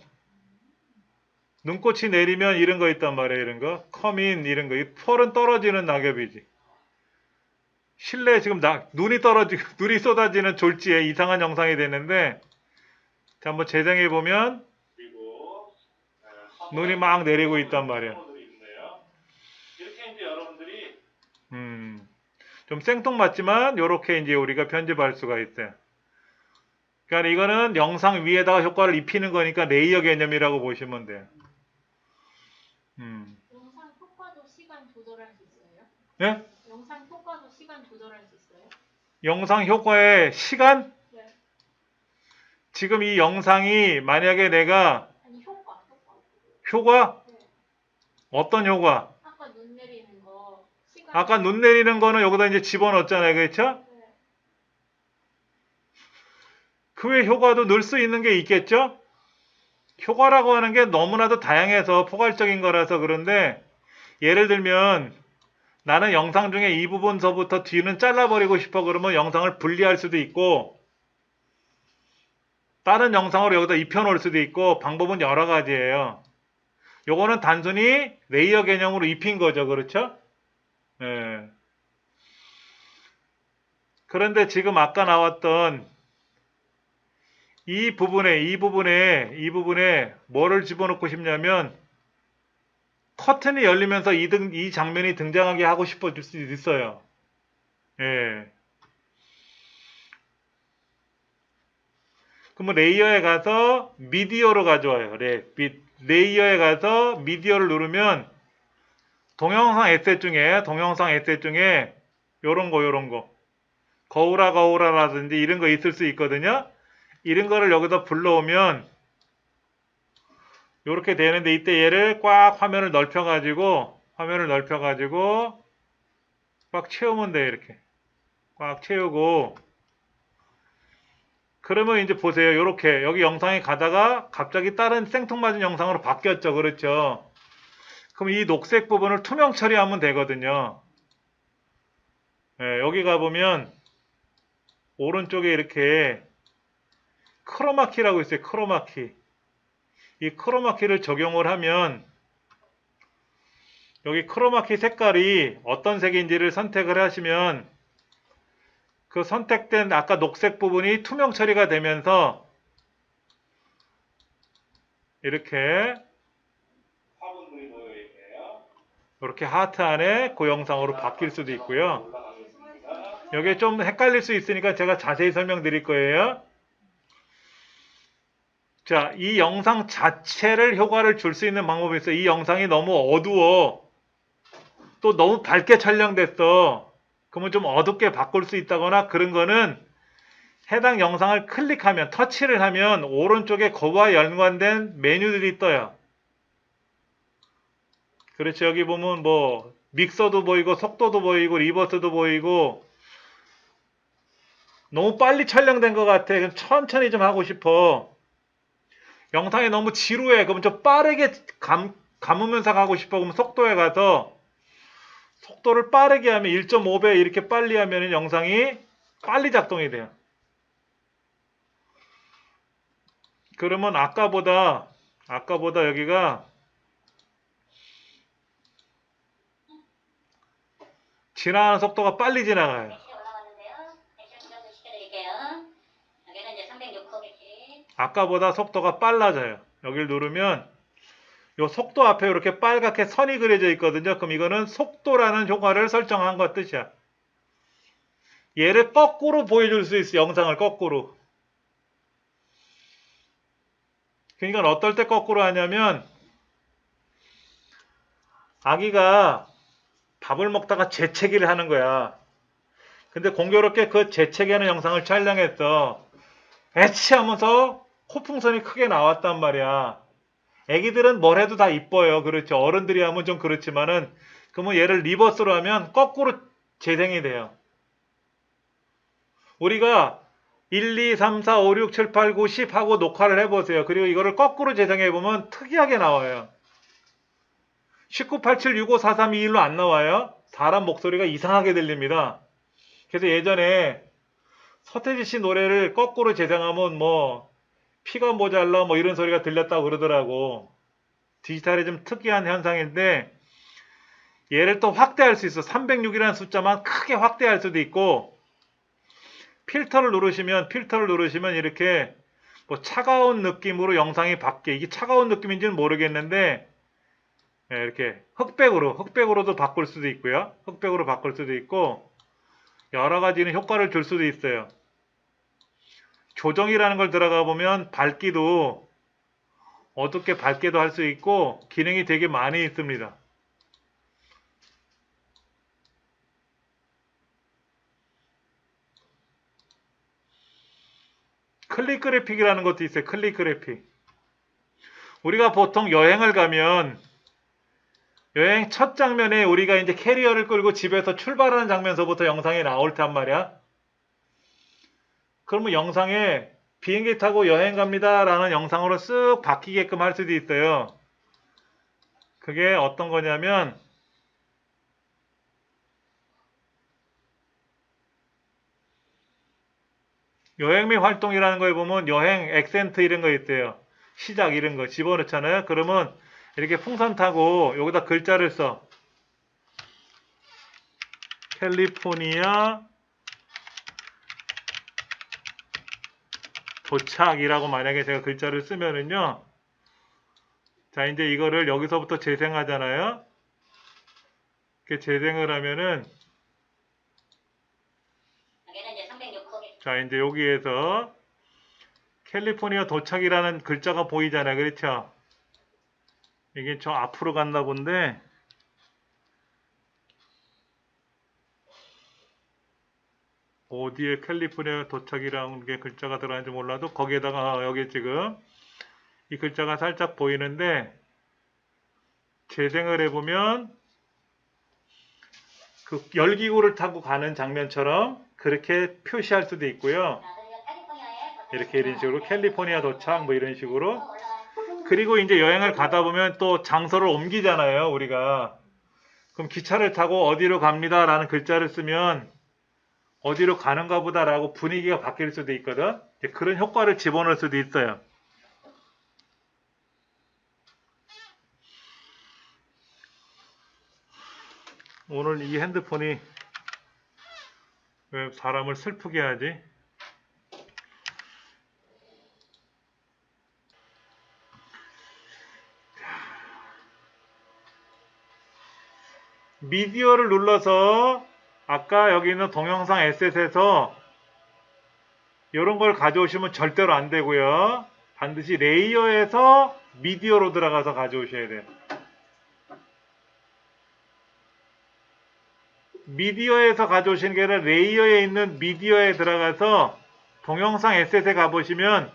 눈꽃이 내리면 이런 거 있단 말이에요. 이런 거. 커민 이런 거. 이 펄은 떨어지는 낙엽이지. 실내에 지금 눈이 떨어지고 눈이 쏟아지는 졸지에 이상한 영상이 되는데 자, 한번 재생해 보면 그리고 눈이 막 내리고 있단 말이야. 친구들이 있네요. 이렇게 이제 여러분들이 좀 생뚱맞지만 요렇게 이제 우리가 편집할 수가 있어요. 그러니까 이거는 영상 위에다가 효과를 입히는 거니까 레이어 개념이라고 보시면 돼요. 영상 효과도 시간 조절할 수 있어요? 예? 영상 효과도 시간 조절할 수 있어요? 영상 효과의 시간? 네. 지금 이 영상이 만약에 내가 아니 효과. 효과? 네. 어떤 효과? 아까 눈 내리는 거 시간. 아까 눈 내리는 거는 여기다 이제 집어넣었잖아요. 그렇죠? 네. 그 외 효과도 넣을 수 있는 게 있겠죠? 효과라고 하는 게 너무나도 다양해서 포괄적인 거라서 그런데 예를 들면 나는 영상 중에 이 부분서부터 뒤는 잘라버리고 싶어 그러면 영상을 분리할 수도 있고 다른 영상으로 여기다 입혀놓을 수도 있고 방법은 여러 가지예요. 요거는 단순히 레이어 개념으로 입힌 거죠. 그렇죠? 예. 그런데 지금 아까 나왔던 이 부분에 뭐를 집어넣고 싶냐면 커튼이 열리면서 이 장면이 등장하게 하고 싶어질 수 있어요. 예. 그러면 레이어에 가서 미디어로 가져와요. 레이어에 가서 미디어를 누르면 동영상 에셋 중에 요런 거 거울아라든지 이런 거 있을 수 있거든요. 이런 거를 여기다 불러오면 이렇게 되는데 이때 얘를 꽉 화면을 넓혀가지고 꽉 채우면 돼요. 이렇게 꽉 채우고 그러면 이제 보세요. 이렇게 여기 영상이 가다가 갑자기 다른 생뚱맞은 영상으로 바뀌었죠. 그렇죠? 그럼 이 녹색 부분을 투명 처리하면 되거든요. 예, 여기 가보면 오른쪽에 이렇게 크로마키라고 있어요. 크로마키. 이 크로마키를 적용을 하면 여기 크로마키 색깔이 어떤 색인지를 선택을 하시면 그 선택된 아까 녹색 부분이 투명 처리가 되면서 이렇게 화분들이 모여 있네요. 이렇게 하트 안에 그 영상으로 바뀔 수도 있고요. 올라가겠습니다. 여기에 좀 헷갈릴 수 있으니까 제가 자세히 설명드릴 거예요. 자, 이 영상 자체를 효과를 줄 수 있는 방법이 있어요. 이 영상이 너무 어두워. 또 너무 밝게 촬영됐어. 그러면 좀 어둡게 바꿀 수 있다거나 그런 거는 해당 영상을 클릭하면, 터치를 하면 오른쪽에 그와 연관된 메뉴들이 떠요. 그렇죠. 여기 보면 뭐 믹서도 보이고 속도도 보이고 리버스도 보이고 너무 빨리 촬영된 것 같아. 그럼 천천히 좀 하고 싶어. 영상이 너무 지루해. 그럼 좀 빠르게 감으면서 가고 싶어. 그럼 속도에 가서 속도를 빠르게 하면 1.5배 이렇게 빨리 하면 영상이 빨리 작동이 돼요. 그러면 아까보다 여기가 지나가는 속도가 빨리 지나가요. 백시 올라왔는데요. 백시 조정 좀 시켜드릴게요. 여기는 이제 306호 백시. 아까보다 속도가 빨라져요. 여기를 누르면 이 속도 앞에 이렇게 빨갛게 선이 그려져 있거든요. 그럼 이거는 속도라는 효과를 설정한 것 뜻이야. 얘를 거꾸로 보여줄 수 있어. 영상을 거꾸로. 그러니까 어떨 때 거꾸로 하냐면 아기가 밥을 먹다가 재채기를 하는 거야. 근데 공교롭게 그 재채기하는 영상을 촬영했어. 애치 하면서 코풍선이 크게 나왔단 말이야. 애기들은 뭘 해도 다 이뻐요. 그렇죠. 어른들이 하면 좀 그렇지만은 그러면 얘를 리버스로 하면 거꾸로 재생이 돼요. 우리가 1, 2, 3, 4, 5, 6, 7, 8, 9, 10 하고 녹화를 해보세요. 그리고 이거를 거꾸로 재생해보면 특이하게 나와요. 19, 87, 65, 4, 3, 2, 1로 안 나와요. 사람 목소리가 이상하게 들립니다. 그래서 예전에 서태지 씨 노래를 거꾸로 재생하면 뭐 피가 모자라 뭐 이런 소리가 들렸다고 그러더라고. 디지털이 좀 특이한 현상인데 얘를 또 확대할 수 있어. 306이라는 숫자만 크게 확대할 수도 있고 필터를 누르시면 이렇게 뭐 차가운 느낌으로 영상이 바뀌어. 이게 차가운 느낌인지는 모르겠는데 이렇게 흑백으로도 바꿀 수도 있고요. 흑백으로 바꿀 수도 있고 여러 가지는 효과를 줄 수도 있어요. 조정이라는 걸 들어가 보면 밝기도 어둡게 밝게도 할 수 있고 기능이 되게 많이 있습니다. 클릭 그래픽이라는 것도 있어요. 클릭 그래픽. 우리가 보통 여행을 가면 여행 첫 장면에 우리가 이제 캐리어를 끌고 집에서 출발하는 장면서부터 영상이 나올 텐 말이야. 그러면 영상에 비행기 타고 여행 갑니다 라는 영상으로 쓱 바뀌게끔 할 수도 있어요. 그게 어떤 거냐면 여행 및 활동이라는 거에 보면 여행 액센트 이런 거 있어요. 시작 이런 거 집어넣잖아요. 그러면 이렇게 풍선 타고 여기다 글자를 써. 캘리포니아 도착이라고 만약에 제가 글자를 쓰면은요. 자, 이제 이거를 여기서부터 재생하잖아요. 이렇게 재생을 하면은 여기는 이제 306호 백시. 자, 이제 여기에서 캘리포니아 도착이라는 글자가 보이잖아요. 그렇죠? 이게 저 앞으로 갔나 본데 어디에 캘리포니아 도착이라는 게 글자가 들어가는지 몰라도 거기에다가 여기 지금 이 글자가 살짝 보이는데 재생을 해보면 그 열기구를 타고 가는 장면처럼 그렇게 표시할 수도 있고요. 자, 그리고 캘리포니아에 도착했습니다. 이렇게 이런 식으로 캘리포니아 도착 뭐 이런 식으로. 올라가요. 그리고 이제 여행을 가다 보면 또 장소를 옮기잖아요, 우리가. 그럼 기차를 타고 어디로 갑니다 라는 글자를 쓰면 어디로 가는가 보다라고 분위기가 바뀔 수도 있거든. 이제 그런 효과를 집어넣을 수도 있어요. 오늘 이 핸드폰이 왜 사람을 슬프게 하지? 미디어를 눌러서 아까 여기 있는 동영상 에셋에서 이런 걸 가져오시면 절대로 안 되고요. 반드시 레이어에서 미디어로 들어가서 가져오셔야 돼요. 미디어에서 가져오시는 게 아니라 레이어에 있는 미디어에 들어가서 동영상 에셋에 가보시면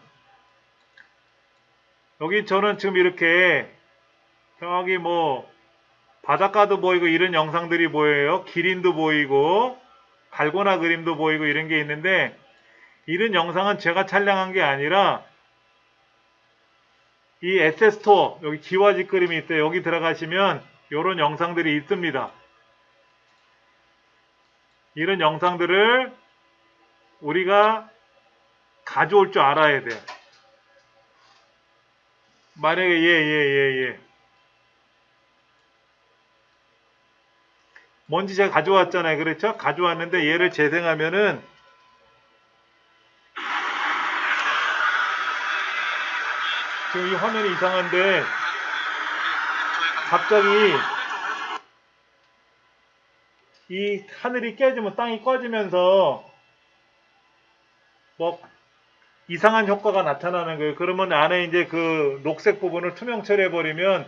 여기 저는 지금 이렇게 저기 뭐 바닷가도 보이고 이런 영상들이 보여요. 기린도 보이고 달고나 그림도 보이고 이런 게 있는데 이런 영상은 제가 촬영한 게 아니라 이 에셋 스토어 여기 기와집 그림이 있어요. 여기 들어가시면 이런 영상들이 있습니다. 이런 영상들을 우리가 가져올 줄 알아야 돼. 만약에 뭔지 제가 가져왔잖아요. 그렇죠? 가져왔는데 얘를 재생하면은 지금 이 화면이 이상한데 갑자기 이 하늘이 깨지면 땅이 꺼지면서 뭐 이상한 효과가 나타나는 거예요. 그러면 안에 이제 그 녹색 부분을 투명 처리해버리면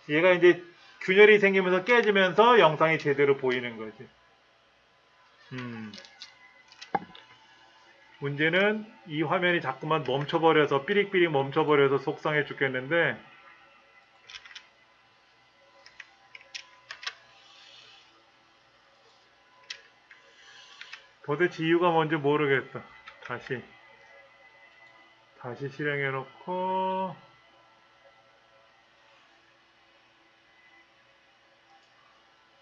얘가 이제 균열이 생기면서 깨지면서 영상이 제대로 보이는 거지. 문제는 이 화면이 자꾸만 멈춰버려서 삐릭삐릭 멈춰버려서 속상해 죽겠는데 도대체 이유가 뭔지 모르겠다. 다시 실행해 놓고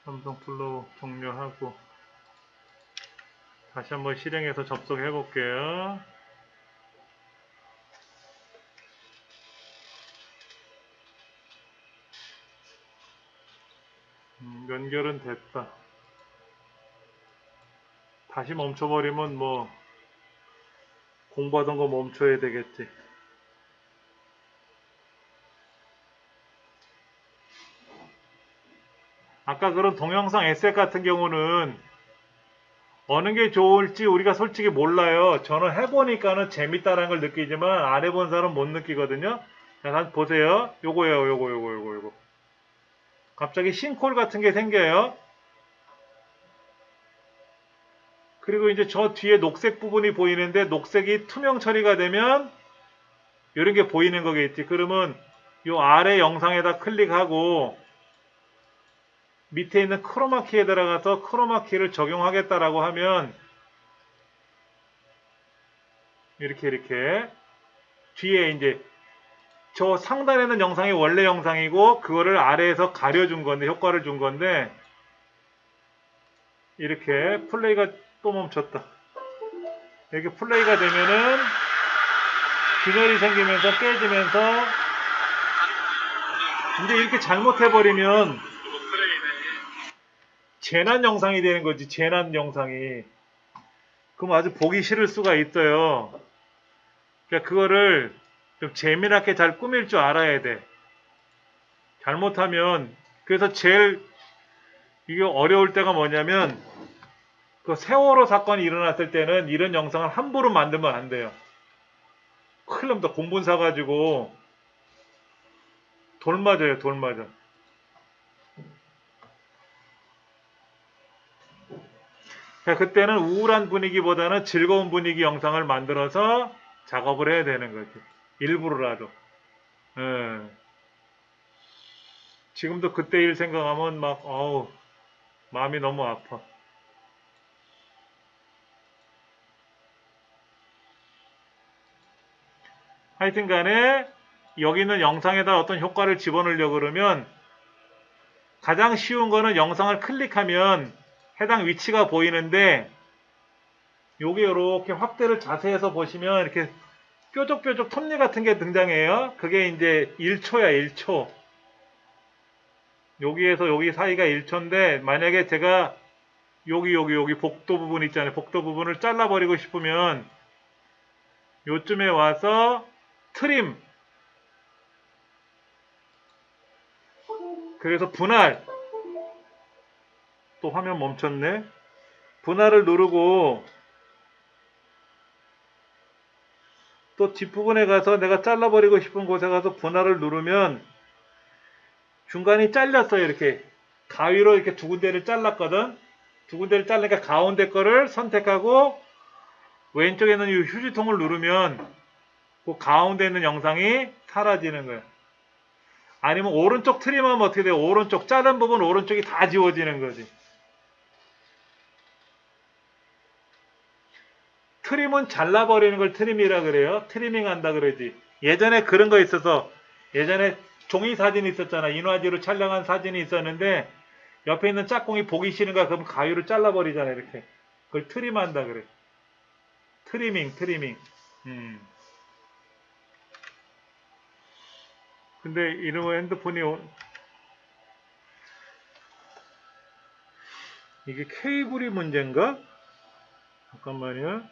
삼성 플로우 종료하고 다시 한번 실행해서 접속해 볼게요. 연결은 됐다. 다시 멈춰버리면 뭐 공부하던 거 멈춰야 되겠지. 아까 그런 동영상 에셋 같은 경우는 어느 게 좋을지 우리가 솔직히 몰라요. 저는 해보니까는 재밌다라는 걸 느끼지만 안 해본 사람은 못 느끼거든요. 자, 한번 보세요. 요거. 갑자기 싱크홀 같은 게 생겨요. 그리고 이제 저 뒤에 녹색 부분이 보이는데 녹색이 투명 처리가 되면 이런 게 보이는 거겠지. 그러면 요 아래 영상에다 클릭하고 밑에 있는 크로마키에 들어가서 크로마키를 적용하겠다라고 하면 이렇게 뒤에 이제 저 상단에 있는 영상이 원래 영상이고 그거를 아래에서 가려준 건데 효과를 준 건데 이렇게 플레이가 또 멈췄다. 이렇게 플레이가 되면은 균열이 생기면서 깨지면서 이제 이렇게 잘못해버리면 재난 영상이 되는 거지. 재난 영상이. 그럼 아주 보기 싫을 수가 있어요. 그러니까 그거를 좀 재미나게 잘 꾸밀 줄 알아야 돼. 잘못하면 그래서 제일 이게 어려울 때가 뭐냐면 그 세월호 사건이 일어났을 때는 이런 영상을 함부로 만들면 안 돼요. 큰일 납니다. 공분 사가지고 돌 맞아요. 그때는 우울한 분위기보다는 즐거운 분위기 영상을 만들어서 작업을 해야 되는 거지. 일부러라도. 지금도 그때 일 생각하면 막 마음이 너무 아파. 하여튼 간에 여기 있는 영상에다 어떤 효과를 집어넣으려고 그러면 가장 쉬운 거는 영상을 클릭하면 해당 위치가 보이는데 요게 이렇게 확대를 자세해서 보시면 이렇게 뾰족뾰족 톱니 같은 게 등장해요. 그게 이제 1초야 1초. 여기에서 여기 사이가 1초인데 만약에 제가 여기 복도 부분 있잖아요. 복도 부분을 잘라버리고 싶으면 요쯤에 와서 트림, 그래서 분할, 또 화면 멈췄네. 분할을 누르고 또 뒷부분에 가서 내가 잘라버리고 싶은 곳에 가서 분할을 누르면 중간이 잘렸어요. 이렇게 가위로 이렇게 두 군데를 잘랐거든. 두 군데를 자르니까 가운데 거를 선택하고 왼쪽에 있는 이 휴지통을 누르면 그 가운데 있는 영상이 사라지는 거예요. 아니면 오른쪽 트림하면 어떻게 돼요? 오른쪽 자른 부분 오른쪽이 다 지워지는 거지. 트림은 잘라버리는 걸 트림이라 그래요. 트리밍 한다 그러지. 예전에 그런 거 있어서, 예전에 종이 사진이 있었잖아. 인화지로 촬영한 사진이 있었는데 옆에 있는 짝꿍이 보기 싫은가 그럼 가위로 잘라버리잖아. 이렇게. 그걸 트림한다 그래. 트리밍. 근데 이놈의 핸드폰이 이게 케이블이 문제인가? 잠깐만요.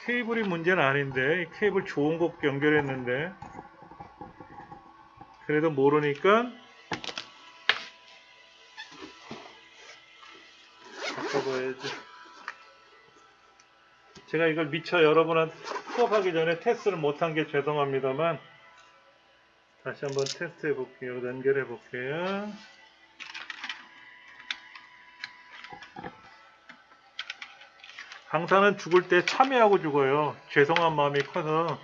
케이블이 문제는 아닌데 케이블 좋은 거 연결했는데 그래도 모르니까 바꿔봐야지. 제가 이걸 미처 여러분한테 수업하기 전에 테스트를 못한 게 죄송합니다만 다시 한번 테스트 해볼게요. 연결해 볼게요. 강사는 죽을 때 참여하고 죽어요. 죄송한 마음이 커서.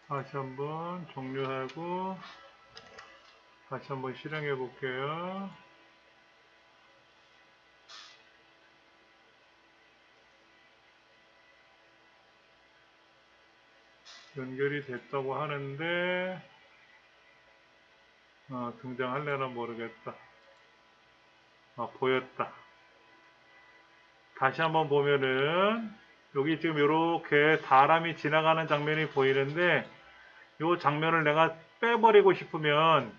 다시 한번 종료하고 다시 한번 실행해 볼게요. 연결이 됐다고 하는데 등장할래나 모르겠다. 보였다. 다시 한번 보면은 여기 지금 이렇게 사람이 지나가는 장면이 보이는데 이 장면을 내가 빼버리고 싶으면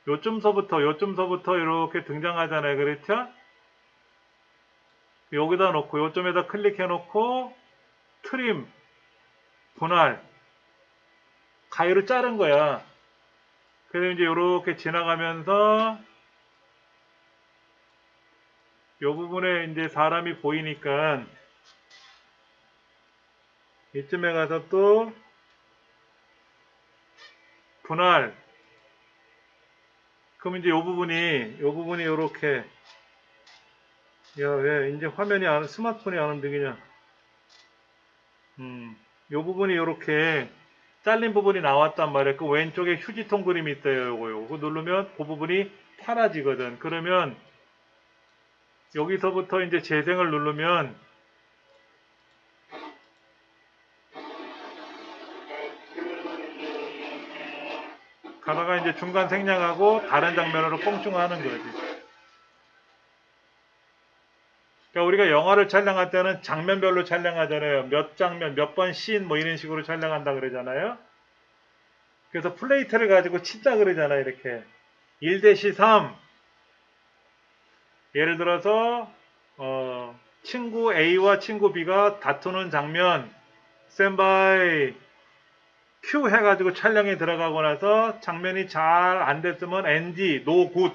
요쯤서부터 이렇게 등장하잖아요. 그렇죠? 여기다 놓고 요점에다 클릭해 놓고 트림, 분할, 가위로 자른 거야. 그래서 이제 이렇게 지나가면서 이 부분에 이제 사람이 보이니까 이쯤에 가서 또 분할. 그럼 이제 이 부분이 이렇게 야, 왜 이제 화면이 스마트폰이 안 움직이냐? 이 부분이 이렇게 잘린 부분이 나왔단 말이에요. 그 왼쪽에 휴지통 그림이 있어요. 요거 누르면 그 부분이 사라지거든. 그러면 여기서부터 이제 재생을 누르면 가다가 이제 중간 생략하고 다른 장면으로 뽕충하는 거지. 그러니까 우리가 영화를 촬영할 때는 장면별로 촬영하잖아요. 몇 장면, 몇 번 씬 뭐 이런 식으로 촬영한다 그러잖아요. 그래서 플레이트를 가지고 친다 그러잖아요. 이렇게 1:3 예를 들어서 친구 A와 친구 B가 다투는 장면 스탠바이 큐 해가지고 촬영에 들어가고 나서 장면이 잘 안 됐으면 NG, 노 굿.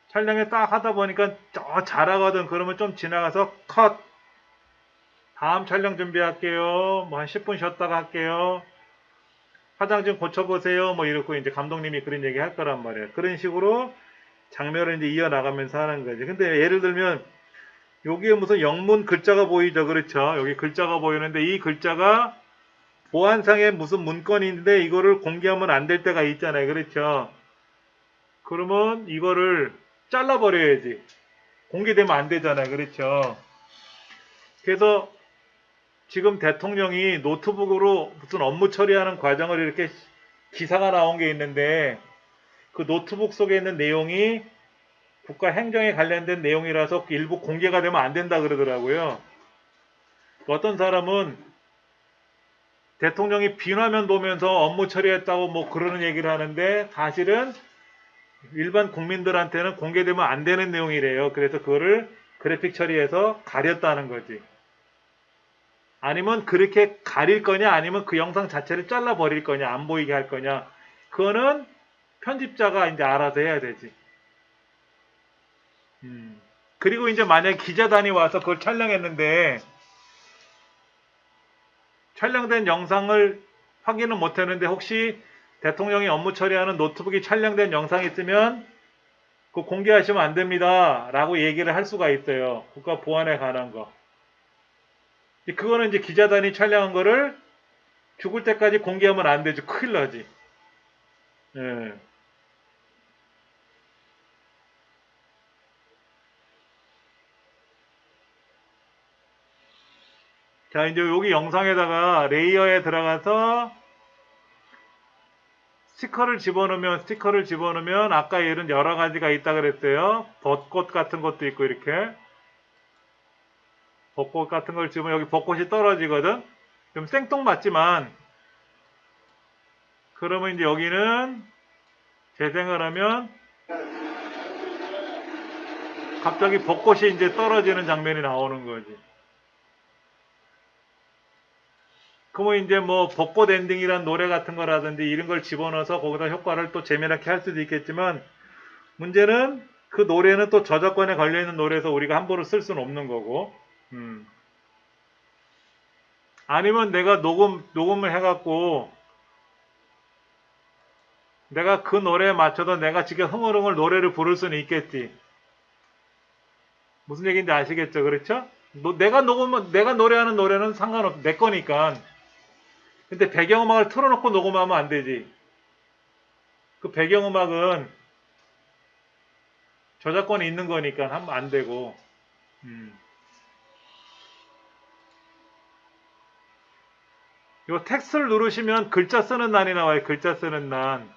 촬영에 딱 하다 보니까 잘하거든. 그러면 좀 지나가서 컷. 다음 촬영 준비할게요. 뭐 한 10분 쉬었다가 할게요. 화장 좀 고쳐보세요. 뭐 이렇게 이제 감독님이 그런 얘기 할 거란 말이에요. 그런 식으로 장면을 이제 이어나가면서 하는 거지. 근데 예를 들면 여기에 무슨 영문 글자가 보이죠. 그렇죠. 여기 글자가 보이는데 이 글자가 보안상에 무슨 문건인데 이거를 공개하면 안 될 때가 있잖아요. 그렇죠. 그러면 이거를 잘라버려야지. 공개되면 안 되잖아요. 그렇죠. 그래서 지금 대통령이 노트북으로 무슨 업무 처리하는 과정을 이렇게 기사가 나온 게 있는데 그 노트북 속에 있는 내용이 국가 행정에 관련된 내용이라서 일부 공개가 되면 안 된다 그러더라고요. 어떤 사람은 대통령이 비화면 보면서 업무 처리했다고 뭐 그러는 얘기를 하는데 사실은 일반 국민들한테는 공개되면 안 되는 내용이래요. 그래서 그거를 그래픽 처리해서 가렸다는 거지. 아니면 그렇게 가릴 거냐 아니면 그 영상 자체를 잘라 버릴 거냐 안 보이게 할 거냐 그거는 편집자가 이제 알아서 해야 되지. 그리고 이제 만약에 기자단이 와서 그걸 촬영했는데 촬영된 영상을 확인은 못했는데 혹시 대통령이 업무 처리하는 노트북이 촬영된 영상이 있으면 그거 공개하시면 안 됩니다 라고 얘기를 할 수가 있어요. 국가 보안에 관한 거. 그거는 이제 기자단이 촬영한 거를 죽을 때까지 공개하면 안 되죠. 큰일 나지. 예. 자, 이제 여기 영상에다가 레이어에 들어가서 스티커를 집어넣으면 아까 예는 여러 가지가 있다 그랬어요. 벚꽃 같은 것도 있고 이렇게 벚꽃 같은 걸 집으면 여기 벚꽃이 떨어지거든. 좀 생뚱맞지만 그러면 이제 여기는 재생을 하면 갑자기 벚꽃이 이제 떨어지는 장면이 나오는 거지. 그러면 이제 뭐 벚꽃 엔딩이란 노래 같은 거라든지 이런 걸 집어넣어서 거기다 효과를 또 재미나게 할 수도 있겠지만 문제는 그 노래는 또 저작권에 걸려있는 노래에서 우리가 함부로 쓸 수는 없는 거고 아니면 내가 녹음을 해갖고 내가 그 노래에 맞춰서 내가 지금 흥얼흥얼 노래를 부를 수는 있겠지. 무슨 얘기인지 아시겠죠? 그렇죠? 내가 노래하는 노래는 상관없어. 내 거니까. 근데 배경음악을 틀어놓고 녹음하면 안 되지. 그 배경음악은 저작권이 있는 거니까 하면 안 되고. 이거 텍스트를 누르시면 글자 쓰는 난이 나와요. 글자 쓰는 난.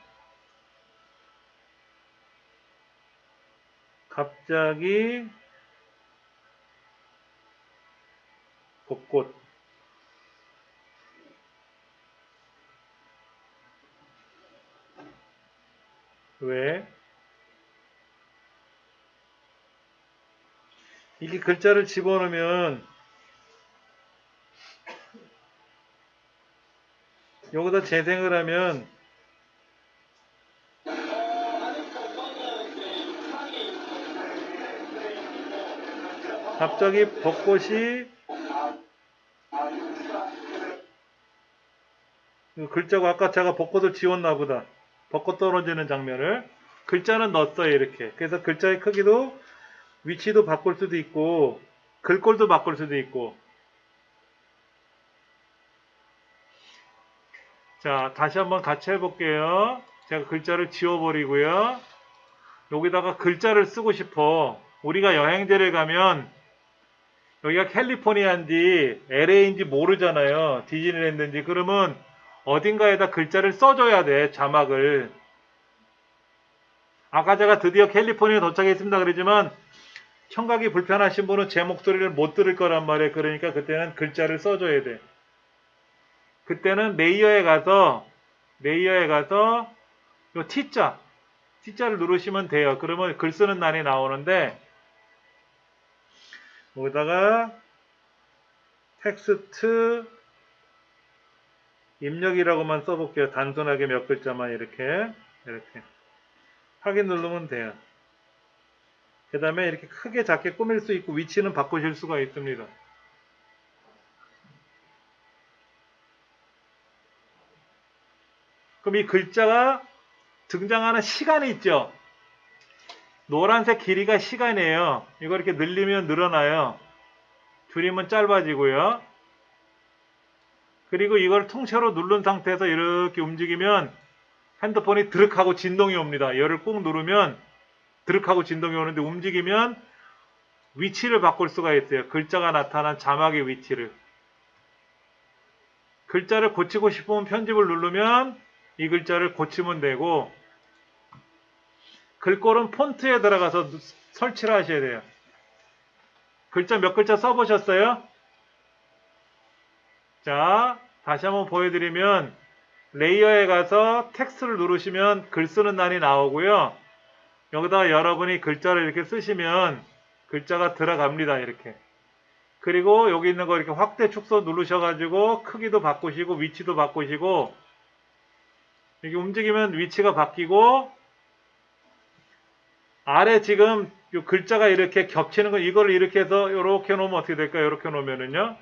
갑자기 벚꽃. 왜? 이게 글자를 집어넣으면 여기다 재생을 하면 갑자기 벚꽃이 글자가 아까 제가 벚꽃을 지웠나 보다. 벚꽃 떨어지는 장면을 글자는 넣었어요. 이렇게. 그래서 글자의 크기도 위치도 바꿀 수도 있고 글꼴도 바꿀 수도 있고. 자, 다시 한번 같이 해볼게요. 제가 글자를 지워버리고요. 여기다가 글자를 쓰고 싶어. 우리가 여행지를 가면 여기가 캘리포니아인지 LA인지 모르잖아요. 디즈니랜드인지. 그러면 어딘가에다 글자를 써줘야 돼. 자막을. 아까 제가 드디어 캘리포니아에 도착했습니다. 그러지만 청각이 불편하신 분은 제 목소리를 못 들을 거란 말이에요. 그러니까 그때는 글자를 써줘야 돼. 그때는 레이어에 가서 요 T자를 누르시면 돼요. 그러면 글 쓰는 난이 나오는데 여기다가 텍스트 입력이라고만 써볼게요. 단순하게 몇 글자만 이렇게 확인 누르면 돼요. 그 다음에 이렇게 크게 작게 꾸밀 수 있고 위치는 바꾸실 수가 있습니다. 그럼 이 글자가 등장하는 시간이 있죠. 노란색 길이가 시간이에요. 이거 이렇게 늘리면 늘어나요. 줄이면 짧아지고요. 그리고 이걸 통째로 누른 상태에서 이렇게 움직이면 핸드폰이 드륵하고 진동이 옵니다. 얘를 꾹 누르면 드륵하고 진동이 오는데 움직이면 위치를 바꿀 수가 있어요. 글자가 나타난 자막의 위치를. 글자를 고치고 싶으면 편집을 누르면 이 글자를 고치면 되고, 글꼴은 폰트에 들어가서 설치를 하셔야 돼요. 글자 몇 글자 써보셨어요? 자, 다시 한번 보여드리면 레이어에 가서 텍스트를 누르시면 글 쓰는 난이 나오고요. 여기다가 여러분이 글자를 이렇게 쓰시면 글자가 들어갑니다. 이렇게. 그리고 여기 있는 거 이렇게 확대 축소 누르셔가지고 크기도 바꾸시고 위치도 바꾸시고, 이렇게 움직이면 위치가 바뀌고, 아래 지금 이 글자가 이렇게 겹치는 거, 이거를 이렇게 해서 이렇게 놓으면 어떻게 될까요? 이렇게 놓으면은요.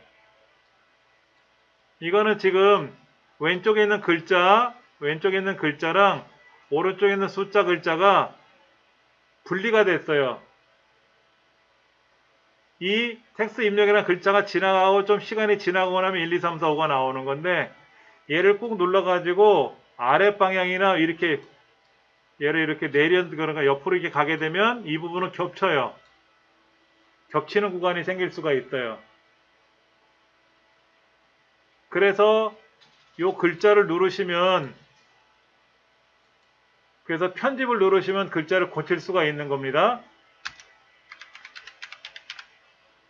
이거는 지금 왼쪽에 있는 글자랑 오른쪽에 있는 숫자 글자가 분리가 됐어요. 이 텍스트 입력이라는 글자가 지나가고 좀 시간이 지나고 나면 1, 2, 3, 4, 5가 나오는 건데, 얘를 꾹 눌러가지고 아래 방향이나 이렇게 얘를 이렇게 내려거나 옆으로 이렇게 가게 되면 이 부분은 겹쳐요. 겹치는 구간이 생길 수가 있어요. 그래서 이 글자를 누르시면, 그래서 편집을 누르시면 글자를 고칠 수가 있는 겁니다.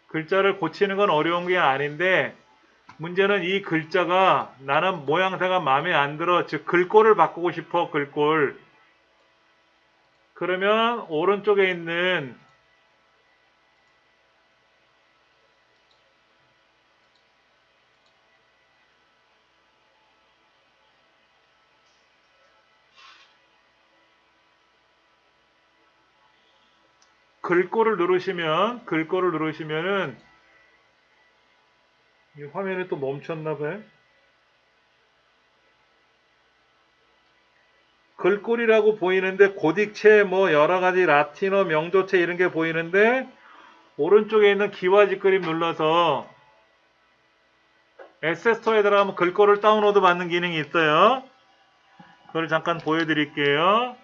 글자를 고치는 건 어려운 게 아닌데, 문제는 이 글자가 나는 모양새가 마음에 안 들어, 즉 글꼴을 바꾸고 싶어. 글꼴. 그러면 오른쪽에 있는 글꼴을 누르시면은 이 화면이 또 멈췄나 봐요. 글꼴이라고 보이는데 고딕체 뭐 여러가지 라틴어 명조체 이런 게 보이는데, 오른쪽에 있는 기와집 그림 눌러서 에세스토어에 들어가면 글꼴을 다운로드 받는 기능이 있어요. 그걸 잠깐 보여드릴게요.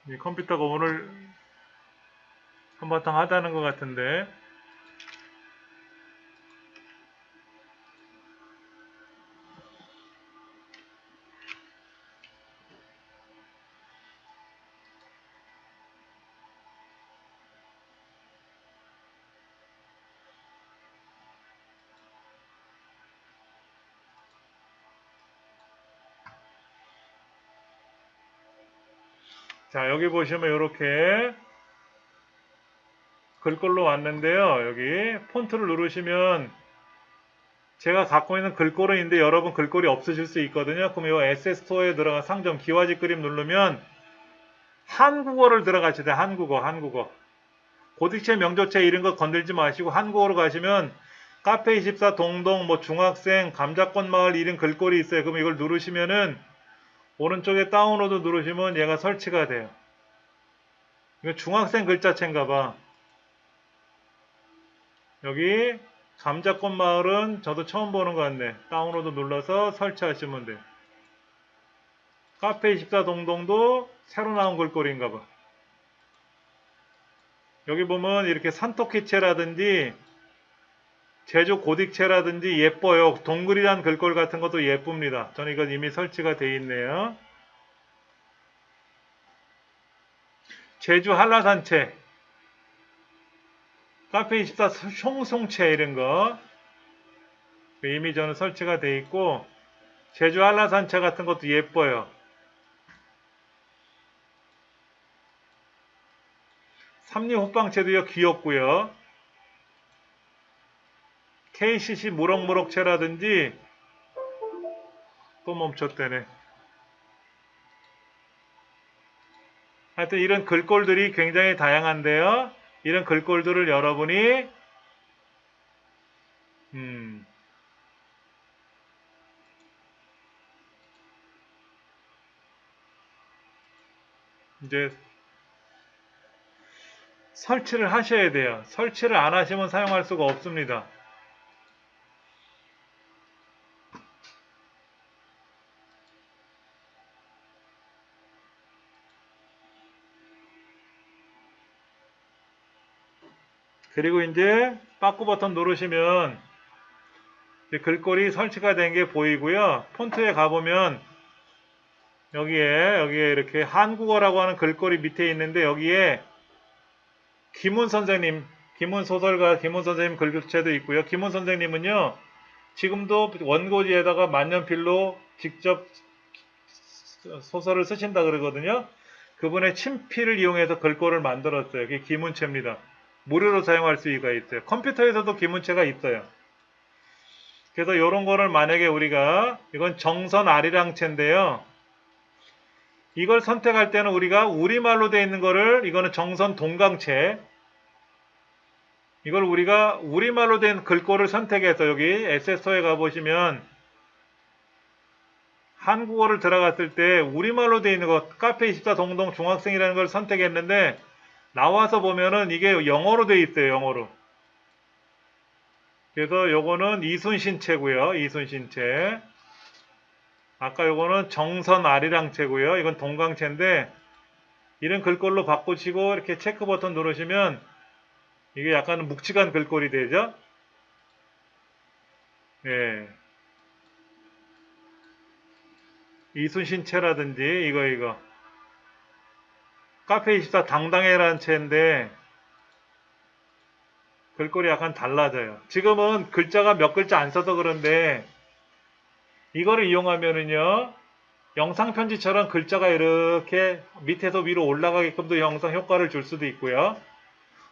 이 컴퓨터가 오늘 한바탕 하다는 것 같은데, 자, 여기 보시면 이렇게 글꼴로 왔는데요. 여기 폰트를 누르시면 제가 갖고 있는 글꼴은 있는데 여러분 글꼴이 없으실 수 있거든요. 그럼 이 에세스토어에 들어가 상점 기와집 그림 누르면 한국어를 들어가셔야 돼요. 한국어. 고딕체 명조체 이런 거 건들지 마시고 한국어로 가시면 카페24 동동 뭐 중학생 감자꽃 마을 이런 글꼴이 있어요. 그럼 이걸 누르시면은 오른쪽에 다운로드 누르시면 얘가 설치가 돼요. 이거 중학생 글자체인가 봐. 여기 감자꽃 마을은 저도 처음 보는 것 같네. 다운로드 눌러서 설치하시면 돼요. 카페24 동동도 새로 나온 글꼴인가 봐. 여기 보면 이렇게 산토끼체라든지 제주 고딕체라든지 예뻐요. 동글이란 글꼴 같은 것도 예쁩니다. 저는 이건 이미 설치가 되어 있네요. 제주 한라산체, 카페24 송송체 이런 거 이미 저는 설치가 되어 있고, 제주 한라산체 같은 것도 예뻐요. 삼리 호빵체도요 귀엽고요. KCC 무럭무럭체라든지 또 멈췄대네. 하여튼 이런 글꼴들이 굉장히 다양한데요. 이런 글꼴들을 여러분이 이제 설치를 하셔야 돼요. 설치를 안 하시면 사용할 수가 없습니다. 그리고 이제 빠꾸 버튼 누르시면 이제 글꼴이 설치가 된 게 보이고요. 폰트에 가보면 여기에 이렇게 한국어라고 하는 글꼴이 밑에 있는데 여기에 김훈 선생님, 김훈 소설가 김훈 선생님 글교체도 있고요. 김훈 선생님은요, 지금도 원고지에다가 만년필로 직접 소설을 쓰신다 그러거든요. 그분의 친필을 이용해서 글꼴을 만들었어요. 그게 김훈체입니다. 무료로 사용할 수가 있어요. 컴퓨터에서도 김훈체가 있어요. 그래서 이런 거를 만약에 우리가, 이건 정선 아리랑체인데요. 이걸 선택할 때는 우리가 우리말로 되어 있는 거를, 이거는 정선 동강체, 이걸 우리가 우리말로 된 글꼴을 선택해서 여기 에세서에 가보시면 한국어를 들어갔을 때 우리말로 되어 있는 거, 카페24 동동 중학생이라는 걸 선택했는데 나와서 보면은 이게 영어로 되어 있어요. 영어로. 그래서 요거는 이순신체고요. 이순신체. 아까 요거는 정선 아리랑체고요. 이건 동강체인데 이런 글꼴로 바꾸시고 이렇게 체크 버튼 누르시면 이게 약간 묵직한 글꼴이 되죠. 예. 이순신체라든지 이거 카페24 당당해라는 체인데 글꼴이 약간 달라져요. 지금은 글자가 몇 글자 안 써서 그런데 이거를 이용하면은요, 영상 편지처럼 글자가 이렇게 밑에서 위로 올라가게끔도 영상 효과를 줄 수도 있고요.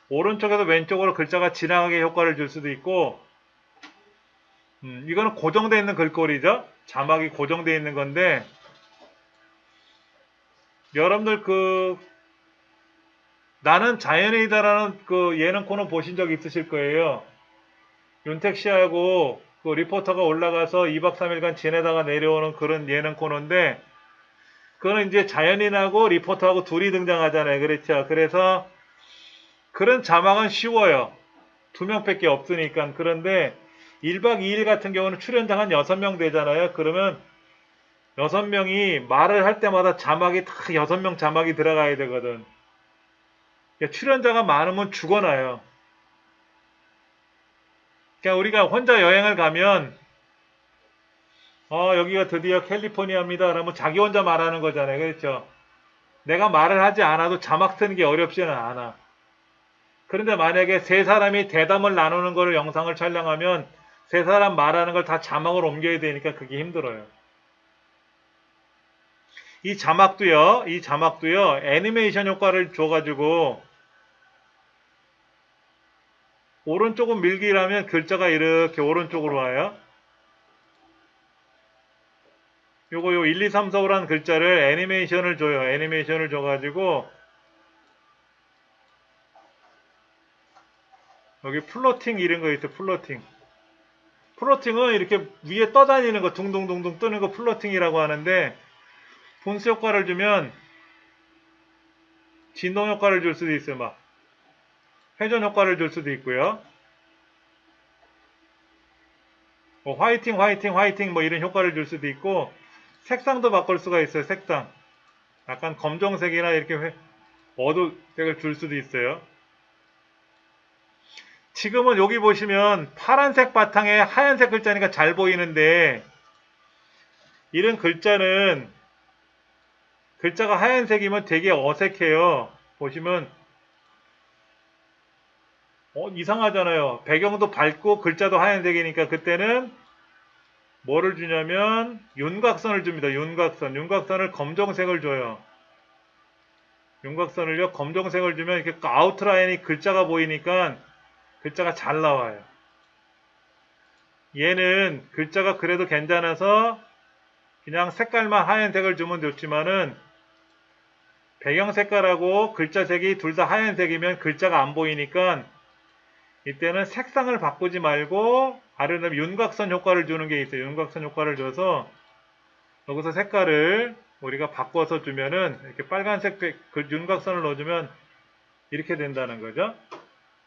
오른쪽에서 왼쪽으로 글자가 지나가게 효과를 줄 수도 있고, 이거는 고정되어 있는 글꼴이죠. 자막이 고정되어 있는 건데, 여러분들 나는 자연인이다라는 그 예능 코너 보신 적 있으실 거예요. 윤택 씨하고 그 리포터가 올라가서 2박 3일간 지내다가 내려오는 그런 예능 코너인데, 그거는 이제 자연인하고 리포터하고 둘이 등장하잖아요. 그렇죠. 그래서 그런 자막은 쉬워요. 2명밖에 없으니까. 그런데 1박 2일 같은 경우는 출연자 한 6명 되잖아요. 그러면 6명이 말을 할 때마다 자막이 다 6명 자막이 들어가야 되거든. 출연자가 많으면 죽어나요. 그러니까 우리가 혼자 여행을 가면 여기가 드디어 캘리포니아입니다. 그러면 자기 혼자 말하는 거잖아요. 그렇죠? 내가 말을 하지 않아도 자막 쓰는 게 어렵지는 않아. 그런데 만약에 세 사람이 대담을 나누는 거를 영상을 촬영하면 세 사람 말하는 걸 다 자막으로 옮겨야 되니까 그게 힘들어요. 이 자막도요, 애니메이션 효과를 줘가지고 오른쪽은 밀기라면 글자가 이렇게 오른쪽으로 와요. 요거 1, 2, 3, 4, 5라는 글자를 애니메이션을 줘요. 애니메이션을 줘가지고 여기 플로팅 이런 거 있어요. 플로팅. 플로팅은 이렇게 위에 떠다니는 거 둥둥둥둥 뜨는 거 플로팅이라고 하는데 분수 효과를 주면 진동 효과를 줄 수도 있어요. 막 회전 효과를 줄 수도 있고요. 화이팅 뭐 이런 효과를 줄 수도 있고 색상도 바꿀 수가 있어요. 색상. 약간 검정색이나 이렇게 어두색을 줄 수도 있어요. 지금은 여기 보시면 파란색 바탕에 하얀색 글자니까 잘 보이는데 이런 글자는 글자가 하얀색이면 되게 어색해요. 보시면 이상하잖아요. 배경도 밝고 글자도 하얀색이니까 그때는 뭐를 주냐면 윤곽선을 줍니다. 윤곽선을 검정색을 줘요. 윤곽선을요 검정색을 주면 이렇게 아웃라인이 글자가 보이니까 글자가 잘 나와요. 얘는 글자가 그래도 괜찮아서 그냥 색깔만 하얀색을 주면 좋지만은 배경 색깔하고 글자 색이 둘 다 하얀색이면 글자가 안 보이니까 이때는 색상을 바꾸지 말고 아래는 윤곽선 효과를 주는 게 있어요. 윤곽선 효과를 줘서 여기서 색깔을 우리가 바꿔서 주면은 이렇게 빨간색 그 윤곽선을 넣어주면 이렇게 된다는 거죠.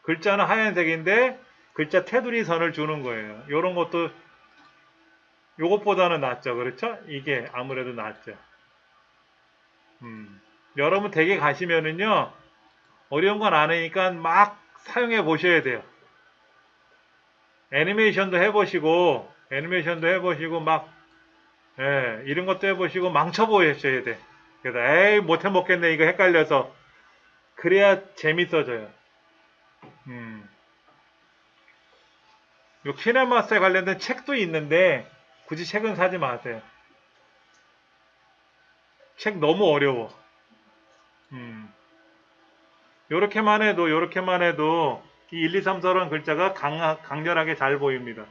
글자는 하얀색인데 글자 테두리 선을 주는 거예요. 요런 것도 요것보다는 낫죠. 그렇죠? 이게 아무래도 낫죠. 여러분 댁에 가시면은요, 어려운 건 아니니까 막 사용해 보셔야 돼요. 애니메이션도 해보시고, 막, 예, 이런 것도 해보시고, 망쳐보셔야 돼. 그래서, 에이, 못해 먹겠네. 이거 헷갈려서. 그래야 재밌어져요. 요 키네마스에 관련된 책도 있는데, 굳이 책은 사지 마세요. 책 너무 어려워. 요렇게만 해도, 이 1, 2, 3, 4라는 글자가 강렬하게 잘 보입니다.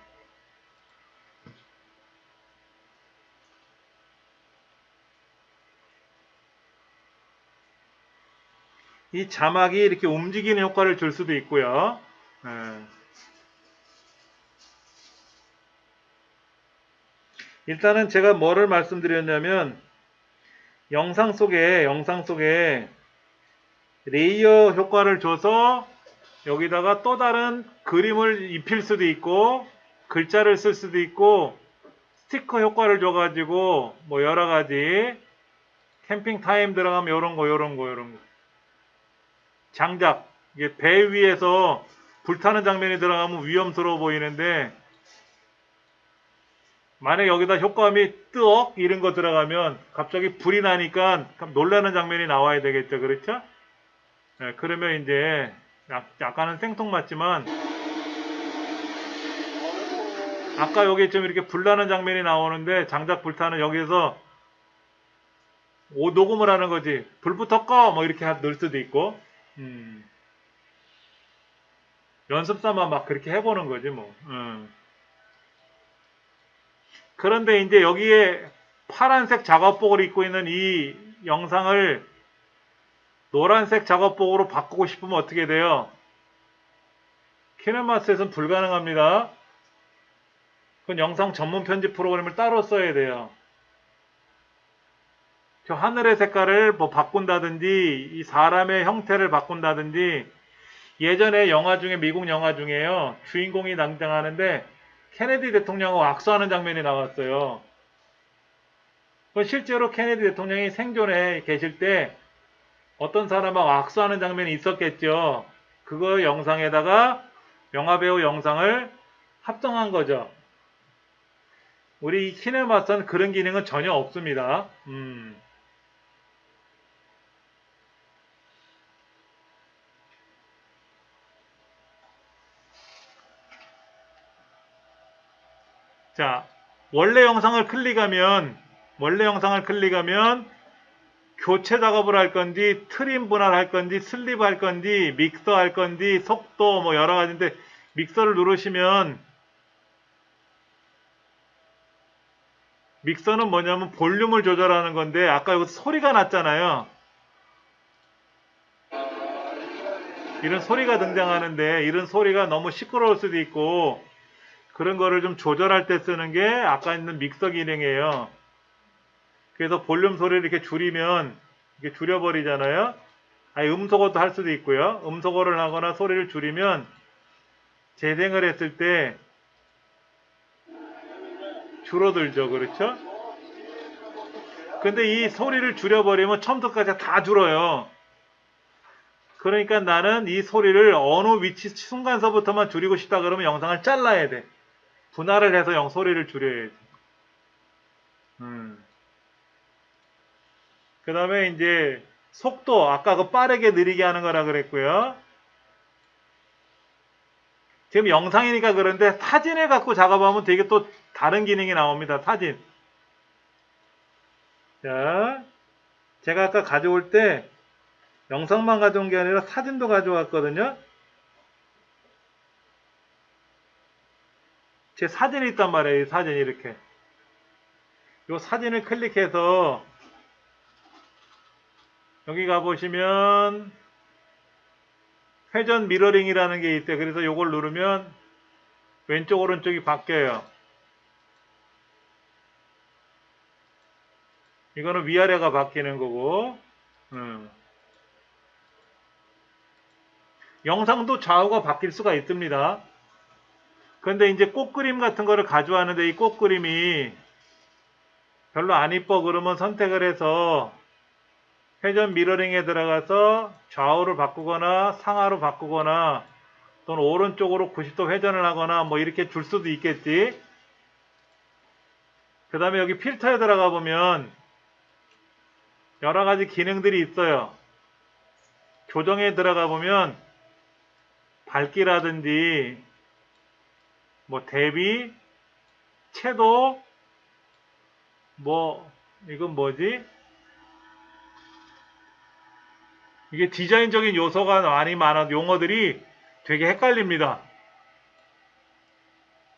이 자막이 이렇게 움직이는 효과를 줄 수도 있고요. 예. 일단은 제가 뭐를 말씀드렸냐면 영상 속에 레이어 효과를 줘서 여기다가 또 다른 그림을 입힐 수도 있고 글자를 쓸 수도 있고 스티커 효과를 줘가지고 뭐 여러가지 캠핑 타임 들어가면 요런 거 장작, 이게 배 위에서 불타는 장면이 들어가면 위험스러워 보이는데 만약 여기다 효과음이 뜨억 이런 거 들어가면 갑자기 불이 나니까 놀라는 장면이 나와야 되겠죠. 그렇죠? 네, 그러면 이제 약간은 생뚱맞지만 아까 여기 좀 이렇게 불나는 장면이 나오는데 장작 불타는 여기에서 녹음을 하는 거지. 불부터 꺼! 뭐 이렇게 넣을 수도 있고 연습 삼아 막 그렇게 해보는 거지 뭐. 그런데 이제 여기에 파란색 작업복을 입고 있는 이 영상을 노란색 작업복으로 바꾸고 싶으면 어떻게 돼요? 키네마스에서는 불가능합니다. 그건 영상 전문 편집 프로그램을 따로 써야 돼요. 저 하늘의 색깔을 뭐 바꾼다든지 이 사람의 형태를 바꾼다든지 예전에 영화 중에 미국 영화 중에요. 주인공이 등장하는데 케네디 대통령하고 악수하는 장면이 나왔어요. 그건 실제로 케네디 대통령이 생존에 계실 때 어떤 사람하고 악수하는 장면이 있었겠죠. 그거 영상에다가 영화배우 영상을 합성한 거죠. 우리 키네마스는 그런 기능은 전혀 없습니다. 자, 원래 영상을 클릭하면 교체 작업을 할 건지, 트림 분할할 건지, 슬립 할 건지, 믹서 할 건지, 속도 뭐 여러 가지인데 믹서를 누르시면 믹서는 뭐냐면 볼륨을 조절하는 건데 아까 여기 소리가 났잖아요. 이런 소리가 등장하는데 이런 소리가 너무 시끄러울 수도 있고 그런 거를 좀 조절할 때 쓰는 게 아까 있는 믹서 기능이에요. 그래서 볼륨 소리를 이렇게 줄이면 이렇게 줄여버리잖아요. 아니 음소거도 할 수도 있고요. 음소거를 하거나 소리를 줄이면 재생을 했을 때 줄어들죠. 그렇죠? 근데 이 소리를 줄여버리면 처음부터까지 다 줄어요. 그러니까 나는 이 소리를 어느 위치 순간서부터만 줄이고 싶다 그러면 영상을 잘라야 돼. 분할을 해서 소리를 줄여야지. 그 다음에 이제 속도 아까 그 빠르게 느리게 하는 거라 그랬고요. 지금 영상이니까 그런데 사진을 갖고 작업하면 되게 또 다른 기능이 나옵니다. 사진. 자, 제가 아까 가져올 때 영상만 가져온 게 아니라 사진도 가져왔거든요. 제 사진이 있단 말이에요. 이 사진이 이렇게. 이 사진을 클릭해서 여기 가보시면 회전 미러링이라는 게 있대요. 그래서 이걸 누르면 왼쪽 오른쪽이 바뀌어요. 이거는 위아래가 바뀌는 거고 영상도 좌우가 바뀔 수가 있습니다. 근데 이제 꽃그림 같은 거를 가져왔는데 이 꽃그림이 별로 안 이뻐 그러면 선택을 해서 회전 미러링에 들어가서 좌우를 바꾸거나 상하로 바꾸거나 또는 오른쪽으로 90도 회전을 하거나 뭐 이렇게 줄 수도 있겠지. 그 다음에 여기 필터에 들어가 보면 여러 가지 기능들이 있어요. 조정에 들어가 보면 밝기라든지 뭐 대비, 채도, 뭐 이건 뭐지? 이게 디자인적인 요소가 많이 많아 용어들이 되게 헷갈립니다.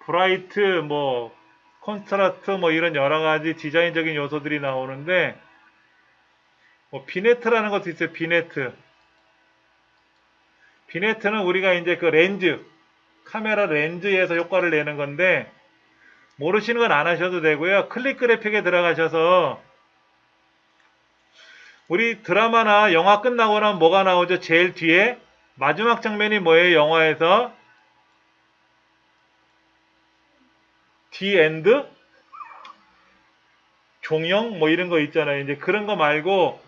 브라이트, 뭐 콘트라스트, 뭐 이런 여러 가지 디자인적인 요소들이 나오는데 뭐 비네트라는 것도 있어요. 비네트. 비네트는 우리가 이제 그 렌즈, 카메라 렌즈에서 효과를 내는 건데 모르시는 건 안 하셔도 되고요. 클릭 그래픽에 들어가셔서 우리 드라마나 영화 끝나고 나면 뭐가 나오죠? 제일 뒤에 마지막 장면이 뭐예요? 영화에서 디 엔드? 종영? 뭐 이런 거 있잖아요. 이제 그런 거 말고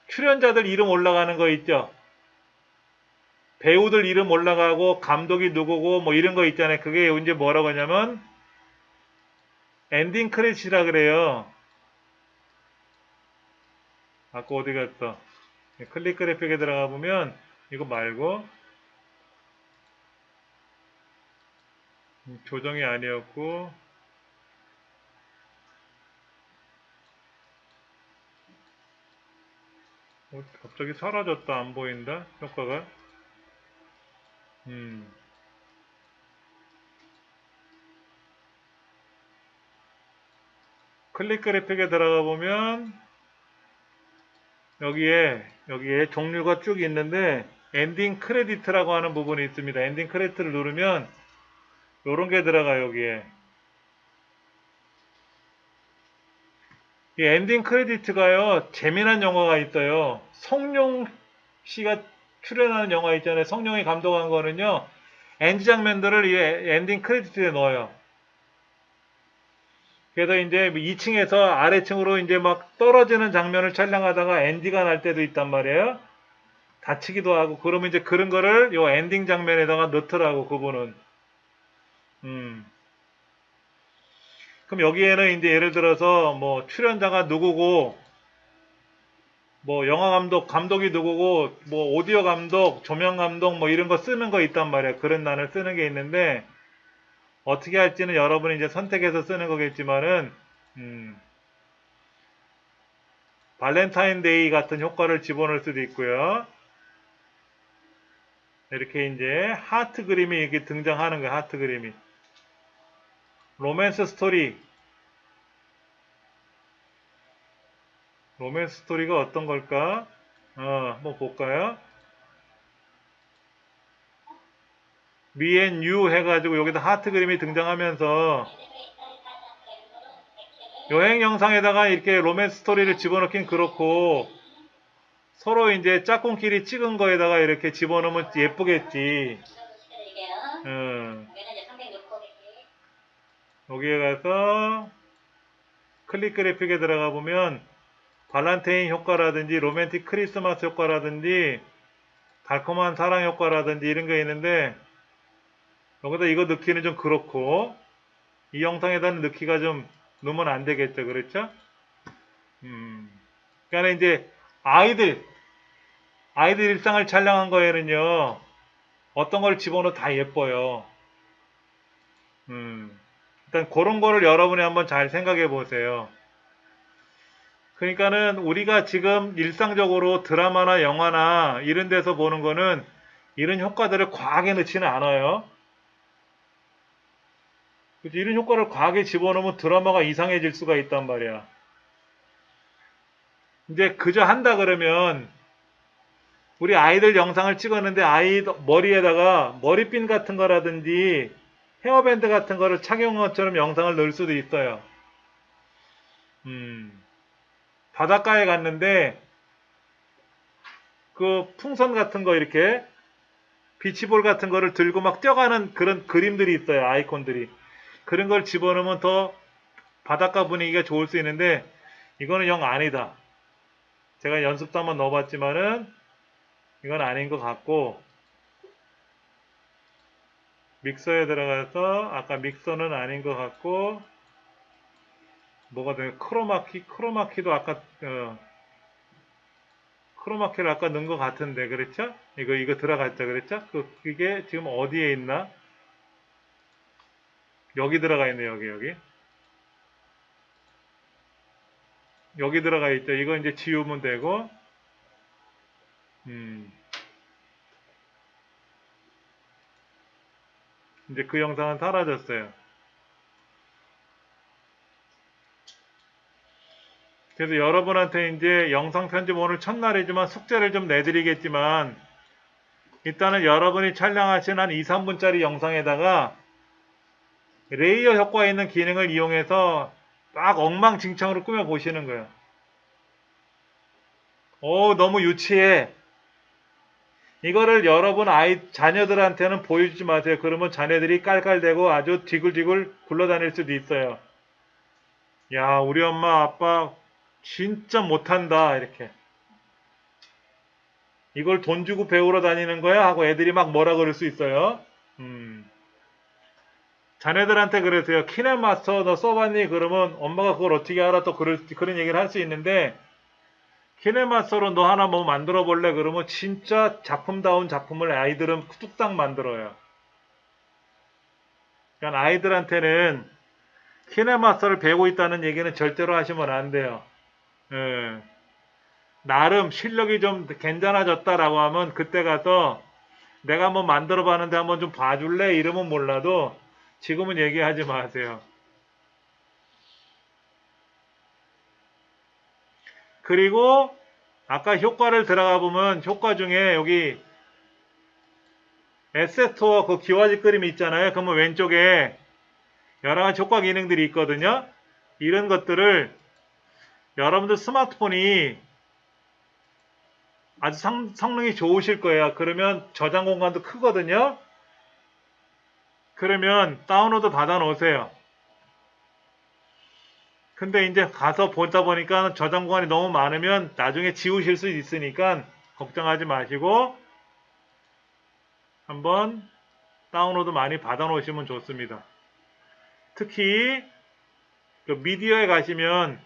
출연자들 이름 올라가는 거 있죠? 배우들 이름 올라가고 감독이 누구고 뭐 이런 거 있잖아요. 그게 이제 뭐라고 하냐면 엔딩 크레딧이라 그래요. 아까 어디 갔어? 클릭 그래픽에 들어가 보면 이거 말고 조정이 아니었고 갑자기 사라졌다. 안 보인다. 효과가. 클릭 그래픽에 들어가 보면 여기에 종류가 쭉 있는데 엔딩 크레디트라고 하는 부분이 있습니다. 엔딩 크레디트를 누르면 요런 게 들어가요. 여기에 이 엔딩 크레디트가요 재미난 영화가 있어요. 성룡 씨가 출연하는 영화 있잖아요. 성룡이 감독한 거는요 엔드 장면들을 이 엔딩 크레디트에 넣어요. 그래서 이제 2층에서 아래층으로 이제 막 떨어지는 장면을 촬영하다가 NG가 날 때도 있단 말이에요. 다치기도 하고 그러면 이제 그런 거를 요 엔딩 장면에다가 넣더라고 그분은. 그럼 여기에는 이제 예를 들어서 뭐 출연자가 누구고 뭐 영화 감독이 누구고 뭐 오디오 감독, 조명 감독 뭐 이런 거 쓰는 거 있단 말이에요. 그런 난을 쓰는 게 있는데 어떻게 할지는 여러분이 이제 선택해서 쓰는 거겠지만은 발렌타인데이 같은 효과를 집어넣을 수도 있고요. 이렇게 이제 하트 그림이 이렇게 등장하는 거예요. 하트 그림이. 로맨스 스토리. 로맨스 스토리가 어떤 걸까? 한번 볼까요? Me and You 해가지고 여기다 하트 그림이 등장하면서 여행 영상에다가 이렇게 로맨스 스토리를 집어넣긴 그렇고 서로 이제 짝꿍끼리 찍은 거에다가 이렇게 집어넣으면 예쁘겠지. 여기에 가서 클릭 그래픽에 들어가 보면 발란테인 효과라든지 로맨틱 크리스마스 효과라든지 달콤한 사랑 효과라든지 이런 게 있는데 여기다 이거 넣기는 좀 그렇고 이 영상에다 넣기가 좀 넣으면 안 되겠죠. 그렇죠? 그러니까 이제 아이들 일상을 촬영한 거에는요 어떤 걸 집어넣어도 다 예뻐요. 일단 그런 거를 여러분이 한번 잘 생각해 보세요. 그러니까는 우리가 지금 일상적으로 드라마나 영화나 이런 데서 보는 거는 이런 효과들을 과하게 넣지는 않아요. 그치? 이런 효과를 과하게 집어넣으면 드라마가 이상해질 수가 있단 말이야. 이제 그저 한다 그러면 우리 아이들 영상을 찍었는데 아이 머리에다가 머리핀 같은 거라든지 헤어밴드 같은 거를 착용한 것처럼 영상을 넣을 수도 있어요. 바닷가에 갔는데 그 풍선 같은 거 이렇게 비치볼 같은 거를 들고 막 뛰어가는 그런 그림들이 있어요. 아이콘들이. 그런 걸 집어넣으면 더 바닷가 분위기가 좋을 수 있는데 이거는 영 아니다. 제가 연습도 한번 넣어봤지만은 이건 아닌 것 같고 믹서에 들어가서 아까 믹서는 아닌 것 같고 뭐가 돼? 크로마키도 아까 크로마키를 아까 넣은 것 같은데 그렇죠? 이거 들어갔죠, 그랬죠? 그게 지금 어디에 있나? 여기 들어가 있네, 여기 들어가 있죠. 이거 이제 지우면 되고, 이제 그 영상은 사라졌어요. 그래서 여러분한테 이제 영상 편집 오늘 첫날이지만 숙제를 좀 내드리겠지만, 일단은 여러분이 촬영하신 한 2, 3분짜리 영상에다가 레이어 효과에 있는 기능을 이용해서 딱 엉망진창으로 꾸며 보시는 거예요. 너무 유치해. 이거를 여러분 자녀들한테는 보여주지 마세요. 그러면 자녀들이 깔깔대고 아주 디굴디굴 굴러다닐 수도 있어요. 야, 우리 엄마 아빠 진짜 못한다 이렇게. 이걸 돈 주고 배우러 다니는 거야? 하고 애들이 막 뭐라 그럴 수 있어요. 자녀들한테 그러세요. 키넷마스터 너 써봤니? 그러면 엄마가 그걸 어떻게 알아? 또 그런 얘기를 할 수 있는데 키넷마스터로 너 하나 뭐 만들어 볼래? 그러면 진짜 작품다운 작품을 아이들은 뚝딱 만들어요. 그러니까 아이들한테는 키넷마스터를 배우고 있다는 얘기는 절대로 하시면 안 돼요. 예. 나름 실력이 좀 괜찮아졌다라고 하면 그때 가서 내가 한번 만들어 봤는데 한번 좀 봐줄래? 이러면 몰라도 지금은 얘기하지 마세요. 그리고 아까 효과를 들어가 보면 효과 중에 여기 에셋스토어 그 기와집 그림이 있잖아요. 그러면 왼쪽에 여러 가지 효과 기능들이 있거든요. 이런 것들을 여러분들 스마트폰이 아주 성능이 좋으실 거예요. 그러면 저장 공간도 크거든요. 그러면 다운로드 받아 놓으세요. 근데 이제 가서 보다 보니까 저장 공간이 너무 많으면 나중에 지우실 수 있으니까 걱정하지 마시고 한번 다운로드 많이 받아 놓으시면 좋습니다. 특히 그 미디어에 가시면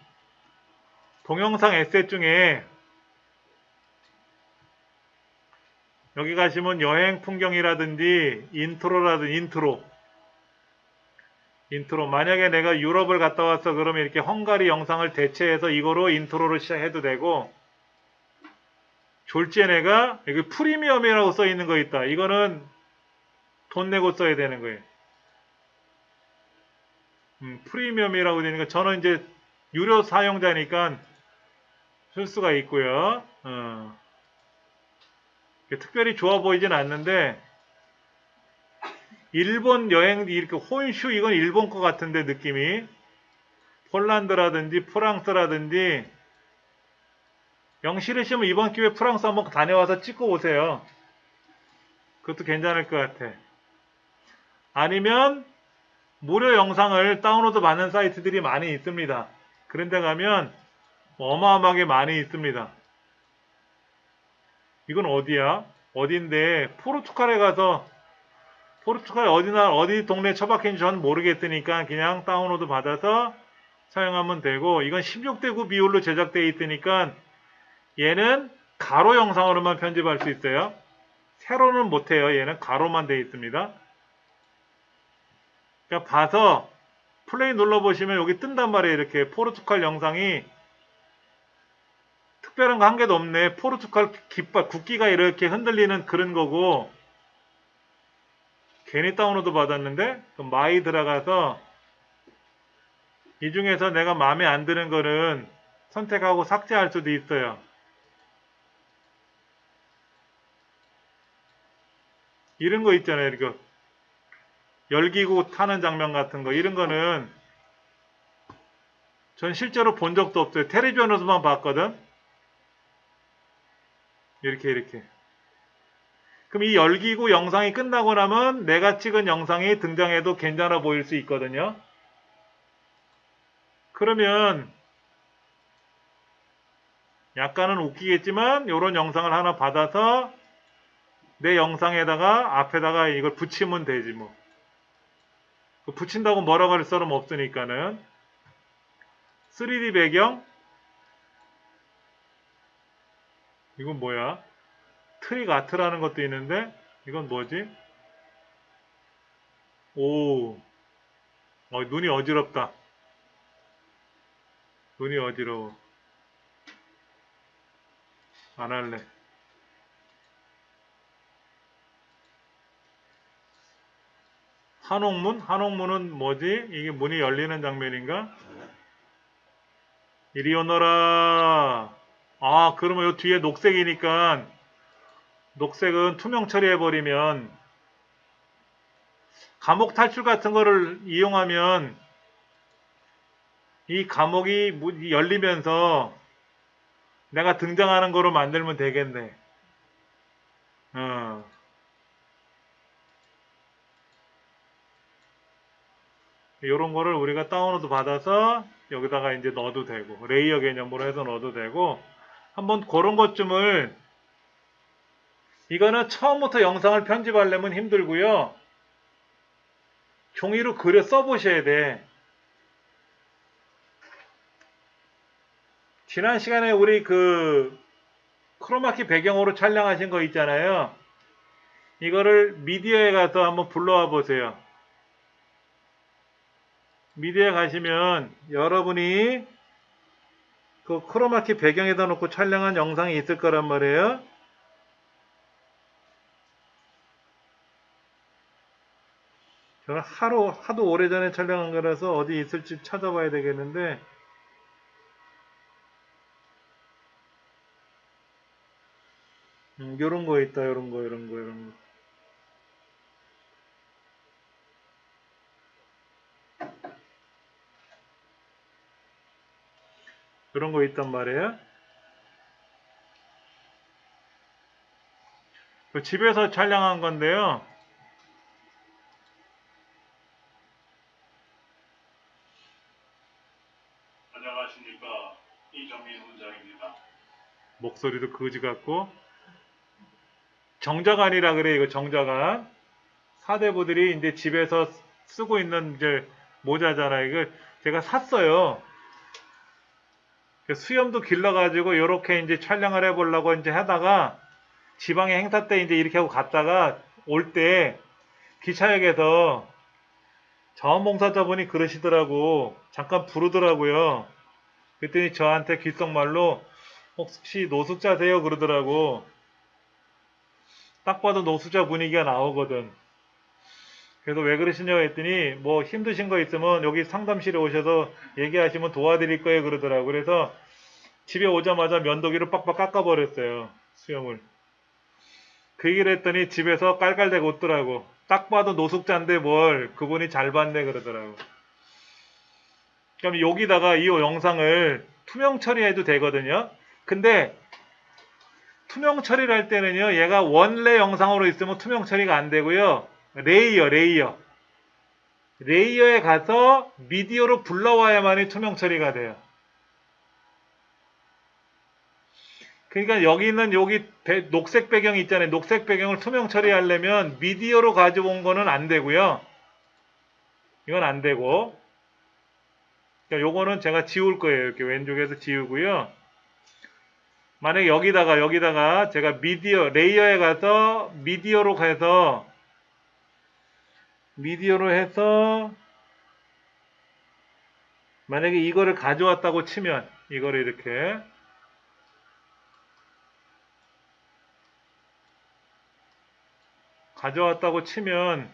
동영상 에셋 중에 여기 가시면 여행 풍경이라든지 인트로 만약에 내가 유럽을 갔다 왔어 그러면 이렇게 헝가리 영상을 대체해서 이거로 인트로를 시작해도 되고 졸지에 내가 여기 프리미엄이라고 써 있는 거 있다. 이거는 돈 내고 써야 되는 거예요. 프리미엄이라고 되니까 저는 이제 유료 사용자니까 쓸 수가 있고요. 특별히 좋아 보이진 않는데 일본 여행 이렇게 혼슈 이건 일본 거 같은데 느낌이 폴란드라든지 프랑스라든지 영 싫으시면 이번 기회에 프랑스 한번 다녀와서 찍고 오세요. 그것도 괜찮을 것 같아. 아니면 무료 영상을 다운로드 받는 사이트들이 많이 있습니다. 그런데 가면 어마어마하게 많이 있습니다. 이건 어디야? 어딘데 포르투갈에 가서 포르투갈 어디 동네 처박힌지 저는 모르겠으니까 그냥 다운로드 받아서 사용하면 되고 이건 16대 9 비율로 제작되어 있으니까 얘는 가로 영상으로만 편집할 수 있어요. 세로는 못해요. 얘는 가로만 되어 있습니다. 그러니까 봐서 플레이 눌러보시면 여기 뜬단 말이에요. 이렇게 포르투갈 영상이 특별한 거 한 개도 없네. 포르투갈 깃발, 국기가 이렇게 흔들리는 그런 거고 괜히 다운로드 받았는데 그럼 마이 들어가서 이 중에서 내가 마음에 안 드는 거는 선택하고 삭제할 수도 있어요. 이런 거 있잖아요. 이렇게 열기구 타는 장면 같은 거 이런 거는 전 실제로 본 적도 없어요. 텔레비전에서만 봤거든. 이렇게 그럼 이 열기구 영상이 끝나고 나면 내가 찍은 영상이 등장해도 괜찮아 보일 수 있거든요. 그러면 약간은 웃기겠지만 이런 영상을 하나 받아서 내 영상에다가 앞에다가 이걸 붙이면 되지 뭐. 붙인다고 뭐라고 할 사람 없으니까는. 3D 배경? 이건 뭐야? 트릭 아트라는 것도 있는데 이건 뭐지? 오, 눈이 어지럽다. 눈이 어지러워. 안 할래. 한옥문? 한옥문은 뭐지? 이게 문이 열리는 장면인가? 이리 오너라. 아, 그러면 요 뒤에 녹색이니까 녹색은 투명 처리해버리면 감옥 탈출 같은 거를 이용하면 이 감옥이 열리면서 내가 등장하는 거로 만들면 되겠네. 요런 거를 우리가 다운로드 받아서 여기다가 이제 넣어도 되고, 레이어 개념으로 해서 넣어도 되고, 한번 그런 것쯤을, 이거는 처음부터 영상을 편집하려면 힘들고요. 종이로 그려 써보셔야 돼. 지난 시간에 우리 크로마키 배경으로 촬영하신 거 있잖아요. 이거를 미디어에 가서 한번 불러와 보세요. 미디어에 가시면 여러분이 그 크로마키 배경에다 놓고 촬영한 영상이 있을 거란 말이에요. 저는 하도 오래전에 촬영한 거라서 어디 있을지 찾아봐야 되겠는데, 요런 거 있다, 요런 거. 그런 거 있단 말이에요. 집에서 촬영한 건데요. 안녕하십니까. 이정민 훈장입니다. 목소리도 거지 같고. 정자간이라 그래, 이거 정자간. 사대부들이 이제 집에서 쓰고 있는 이제 모자잖아요. 이거 제가 샀어요. 수염도 길러가지고 요렇게 이제 촬영을 해보려고 이제 하다가 지방에 행사 때 이제 이렇게 하고 갔다가 올 때 기차역에서 자원봉사자분이 그러시더라고. 잠깐 부르더라고요. 그랬더니 저한테 귓속말로 혹시 노숙자세요? 그러더라고. 딱 봐도 노숙자 분위기가 나오거든. 그래서 왜 그러시냐고 했더니 뭐 힘드신 거 있으면 여기 상담실에 오셔서 얘기하시면 도와드릴 거예요 그러더라고. 그래서 집에 오자마자 면도기로 빡빡 깎아버렸어요. 수염을. 그 얘기를 했더니 집에서 깔깔대고 웃더라고. 딱 봐도 노숙자인데 뭘 그분이 잘 봤네 그러더라고. 그럼 여기다가 이 영상을 투명 처리해도 되거든요. 근데 투명 처리를 할 때는요, 얘가 원래 영상으로 있으면 투명 처리가 안 되고요. 레이어에 가서 미디어로 불러와야만이 투명 처리가 돼요. 그러니까 여기는 여기 녹색 배경이 있잖아요. 녹색 배경을 투명 처리하려면 미디어로 가져온 거는 안 되고요. 이건 안 되고. 그러니까 요거는 제가 지울 거예요. 이렇게 왼쪽에서 지우고요. 만약에 여기다가 제가 레이어에 가서 미디어로 해서 만약에 이거를 가져왔다고 치면 이거를 이렇게 가져왔다고 치면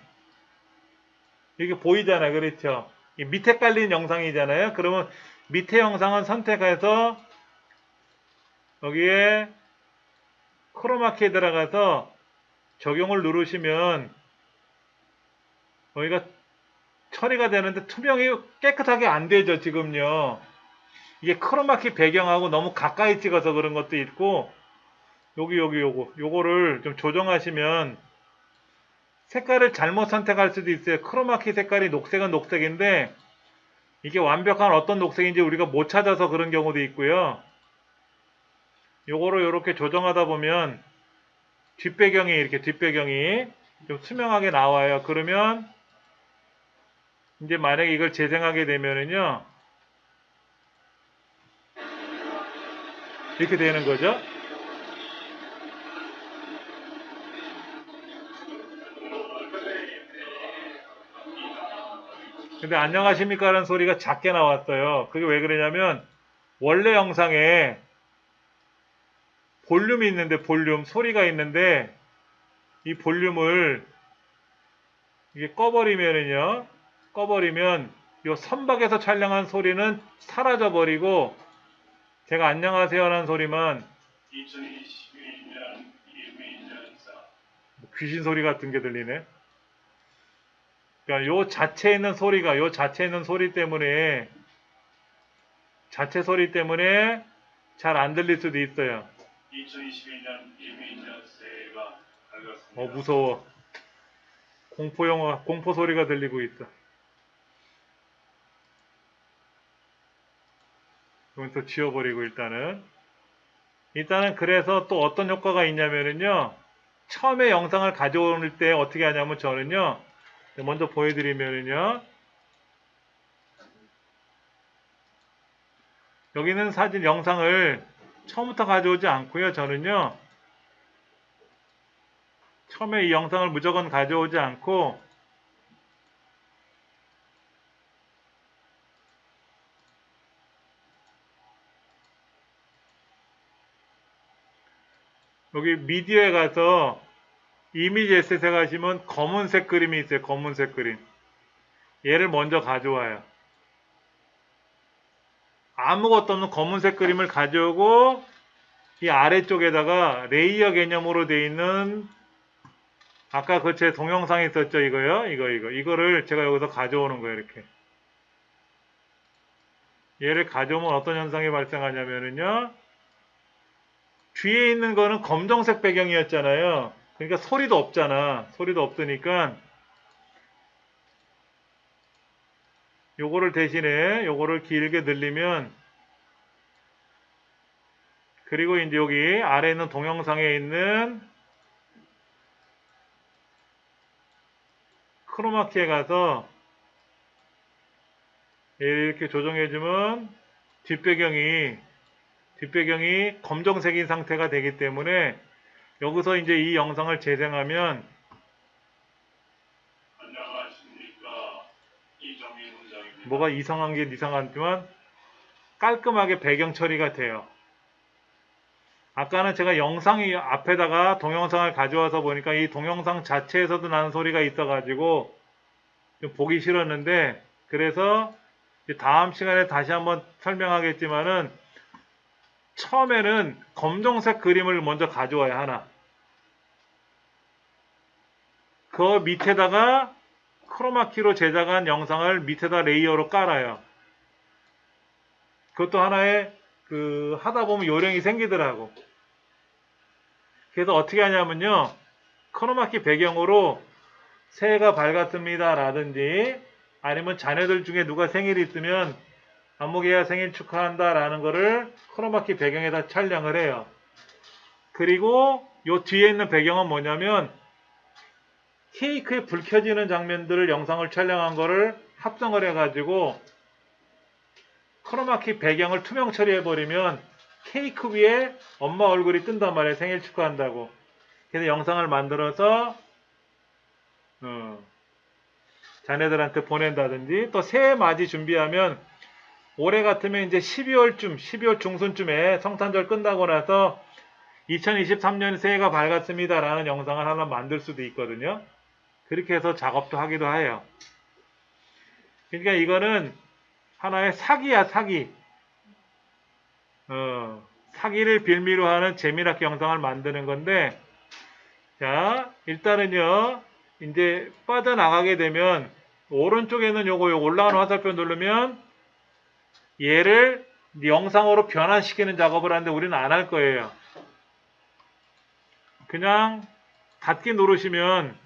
이게 보이잖아요. 그렇죠? 이 밑에 깔린 영상이잖아요. 그러면 밑에 영상은 선택해서 여기에 크로마키에 들어가서 적용을 누르시면 여기가 처리가 되는데 투명이 깨끗하게 안 되죠. 지금요. 이게 크로마키 배경하고 너무 가까이 찍어서 그런 것도 있고 요거를 좀 조정하시면 색깔을 잘못 선택할 수도 있어요. 크로마키 색깔이 녹색은 녹색인데 이게 완벽한 어떤 녹색인지 우리가 못 찾아서 그런 경우도 있고요. 요거를 이렇게 조정하다 보면 이렇게 뒷배경이 좀 투명하게 나와요. 그러면 이제 만약에 이걸 재생하게 되면은요, 이렇게 되는 거죠. 근데 안녕하십니까 라는 소리가 작게 나왔어요. 그게 왜 그러냐면 원래 영상에 볼륨이 있는데 소리가 있는데 이 볼륨을 이게 꺼버리면 요 선박에서 촬영한 소리는 사라져 버리고 제가 안녕하세요라는 소리만 2021년 이민연사 귀신 소리 같은 게 들리네. 그러니까 요 자체에 있는 소리 때문에 자체 소리 때문에 잘 안 들릴 수도 있어요. 2021년 이민년 새해가 밝았습니다. 무서워. 공포 소리가 들리고 있어. 이건 또 지워버리고 일단은 그래서 또 어떤 효과가 있냐면은요. 처음에 영상을 가져올 때 어떻게 하냐면 저는요. 먼저 보여드리면은요. 여기는 영상을 처음부터 가져오지 않고요. 저는요. 처음에 이 영상을 무조건 가져오지 않고 여기 미디어에 가서 이미지 에셋에 가시면 검은색 그림이 있어요. 검은색 그림. 얘를 먼저 가져와요. 아무것도 없는 검은색 그림을 가져오고 이 아래쪽에다가 레이어 개념으로 되어 있는 아까 그 제 동영상이 있었죠. 이거요. 이거를 제가 여기서 가져오는 거예요. 이렇게. 얘를 가져오면 어떤 현상이 발생하냐면요. 뒤에 있는 거는 검정색 배경이었잖아요. 그러니까 소리도 없잖아. 소리도 없으니까 요거를 대신에 요거를 길게 늘리면 그리고 이제 여기 아래에 있는 동영상에 있는 크로마키에 가서 이렇게 조정해주면 뒷배경이 검정색인 상태가 되기 때문에 여기서 이제 이 영상을 재생하면 안녕하십니까 이정민 훈장입니다. 뭐가 이상한 게 이상하지만 깔끔하게 배경 처리가 돼요. 아까는 제가 영상이 앞에다가 동영상을 가져와서 보니까 이 동영상 자체에서도 나는 소리가 있어가지고 좀 보기 싫었는데 그래서 다음 시간에 다시 한번 설명하겠지만은 처음에는 검정색 그림을 먼저 가져와요. 하나. 그 밑에다가 크로마키로 제작한 영상을 밑에다 레이어로 깔아요. 그것도 하나의 하다 보면 요령이 생기더라고. 그래서 어떻게 하냐면요. 크로마키 배경으로 새해가 밝았습니다 라든지 아니면 자녀들 중에 누가 생일이 있으면 안목이야 생일 축하한다 라는 거를 크로마키 배경에다 촬영을 해요. 그리고 요 뒤에 있는 배경은 뭐냐면 케이크에 불 켜지는 장면들을 영상을 촬영한 거를 합성을 해가지고 크로마키 배경을 투명 처리해버리면 케이크 위에 엄마 얼굴이 뜬단 말이에요. 생일 축하한다고. 그래서 영상을 만들어서 자네들한테 보낸다든지 또 새해 맞이 준비하면 올해 같으면 이제 12월 중순쯤에 성탄절 끝나고 나서 2023년 새해가 밝았습니다 라는 영상을 하나 만들 수도 있거든요. 그렇게 해서 작업도 하기도 해요. 그러니까 이거는 하나의 사기야, 사기. 사기를 빌미로 하는 재미나게 영상을 만드는 건데, 자, 일단은요, 이제 빠져나가게 되면, 오른쪽에는 요거 올라가는 화살표 누르면, 얘를 영상으로 변환시키는 작업을 하는데 우리는 안 할 거예요. 그냥 닫기 누르시면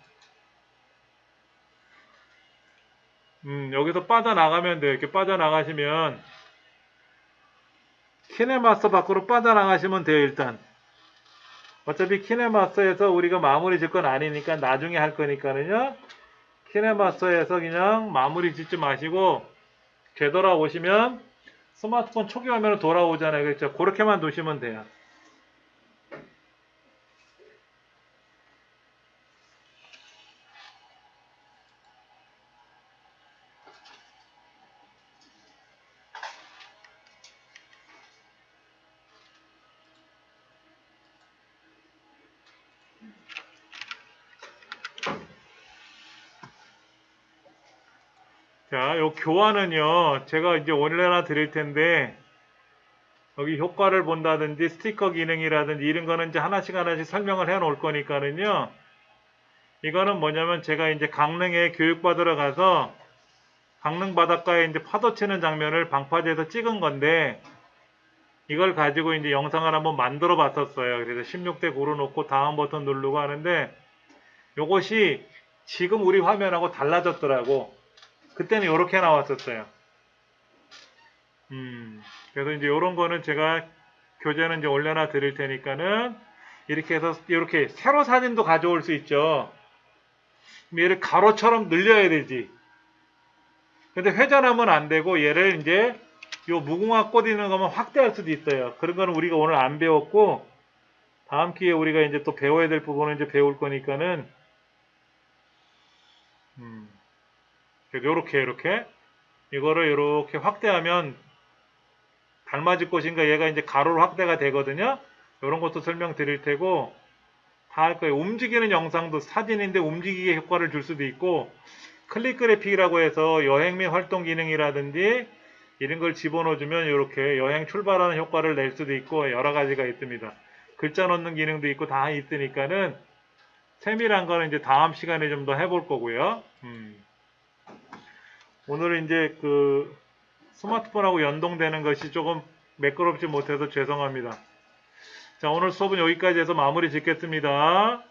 여기서 빠져나가면 돼요. 이렇게 빠져나가시면 키네마스터 밖으로 빠져나가시면 돼요. 일단 어차피 키네마스터에서 우리가 마무리 짓 건 아니니까 나중에 할 거니까는요. 키네마스터에서 그냥 마무리 짓지 마시고 되돌아오시면 스마트폰 초기 화면으로 돌아오잖아요. 그렇죠? 그렇게만 두시면 돼요. 자, 요 교환은요, 제가 이제 원래나 드릴 텐데, 여기 효과를 본다든지 스티커 기능이라든지 이런 거는 이제 하나씩 하나씩 설명을 해 놓을 거니까는요, 이거는 뭐냐면 제가 이제 강릉에 교육받으러 가서 강릉 바닷가에 이제 파도 치는 장면을 방파제에서 찍은 건데, 이걸 가지고 이제 영상을 한번 만들어 봤었어요. 그래서 16대 9로 놓고 다음 버튼 누르고 하는데, 요것이 지금 우리 화면하고 달라졌더라고. 그때는 이렇게 나왔었어요. 그래서 이제 이런 거는 제가 교재는 이제 올려놔 드릴 테니까는 이렇게 해서 이렇게 세로 사진도 가져올 수 있죠. 얘를 가로처럼 늘려야 되지. 근데 회전하면 안 되고 얘를 이제 요 무궁화 꽃 있는 거면 확대할 수도 있어요. 그런 거는 우리가 오늘 안 배웠고 다음 기회에 우리가 이제 또 배워야 될 부분은 이제 배울 거니까는 요렇게 이거를 이렇게 확대하면 달맞이 꽃인가 얘가 이제 가로로 확대가 되거든요. 이런 것도 설명드릴 테고 다 할 거예요. 움직이는 영상도 사진인데 움직이게 효과를 줄 수도 있고 클릭 그래픽이라고 해서 여행 및 활동 기능이라든지 이런 걸 집어넣어주면 이렇게 여행 출발하는 효과를 낼 수도 있고 여러 가지가 있습니다. 글자 넣는 기능도 있고 다 있으니까는 세밀한 거는 이제 다음 시간에 좀 더 해볼 거고요. 오늘은 이제 그 스마트폰하고 연동되는 것이 조금 매끄럽지 못해서 죄송합니다. 자, 오늘 수업은 여기까지 해서 마무리 짓겠습니다.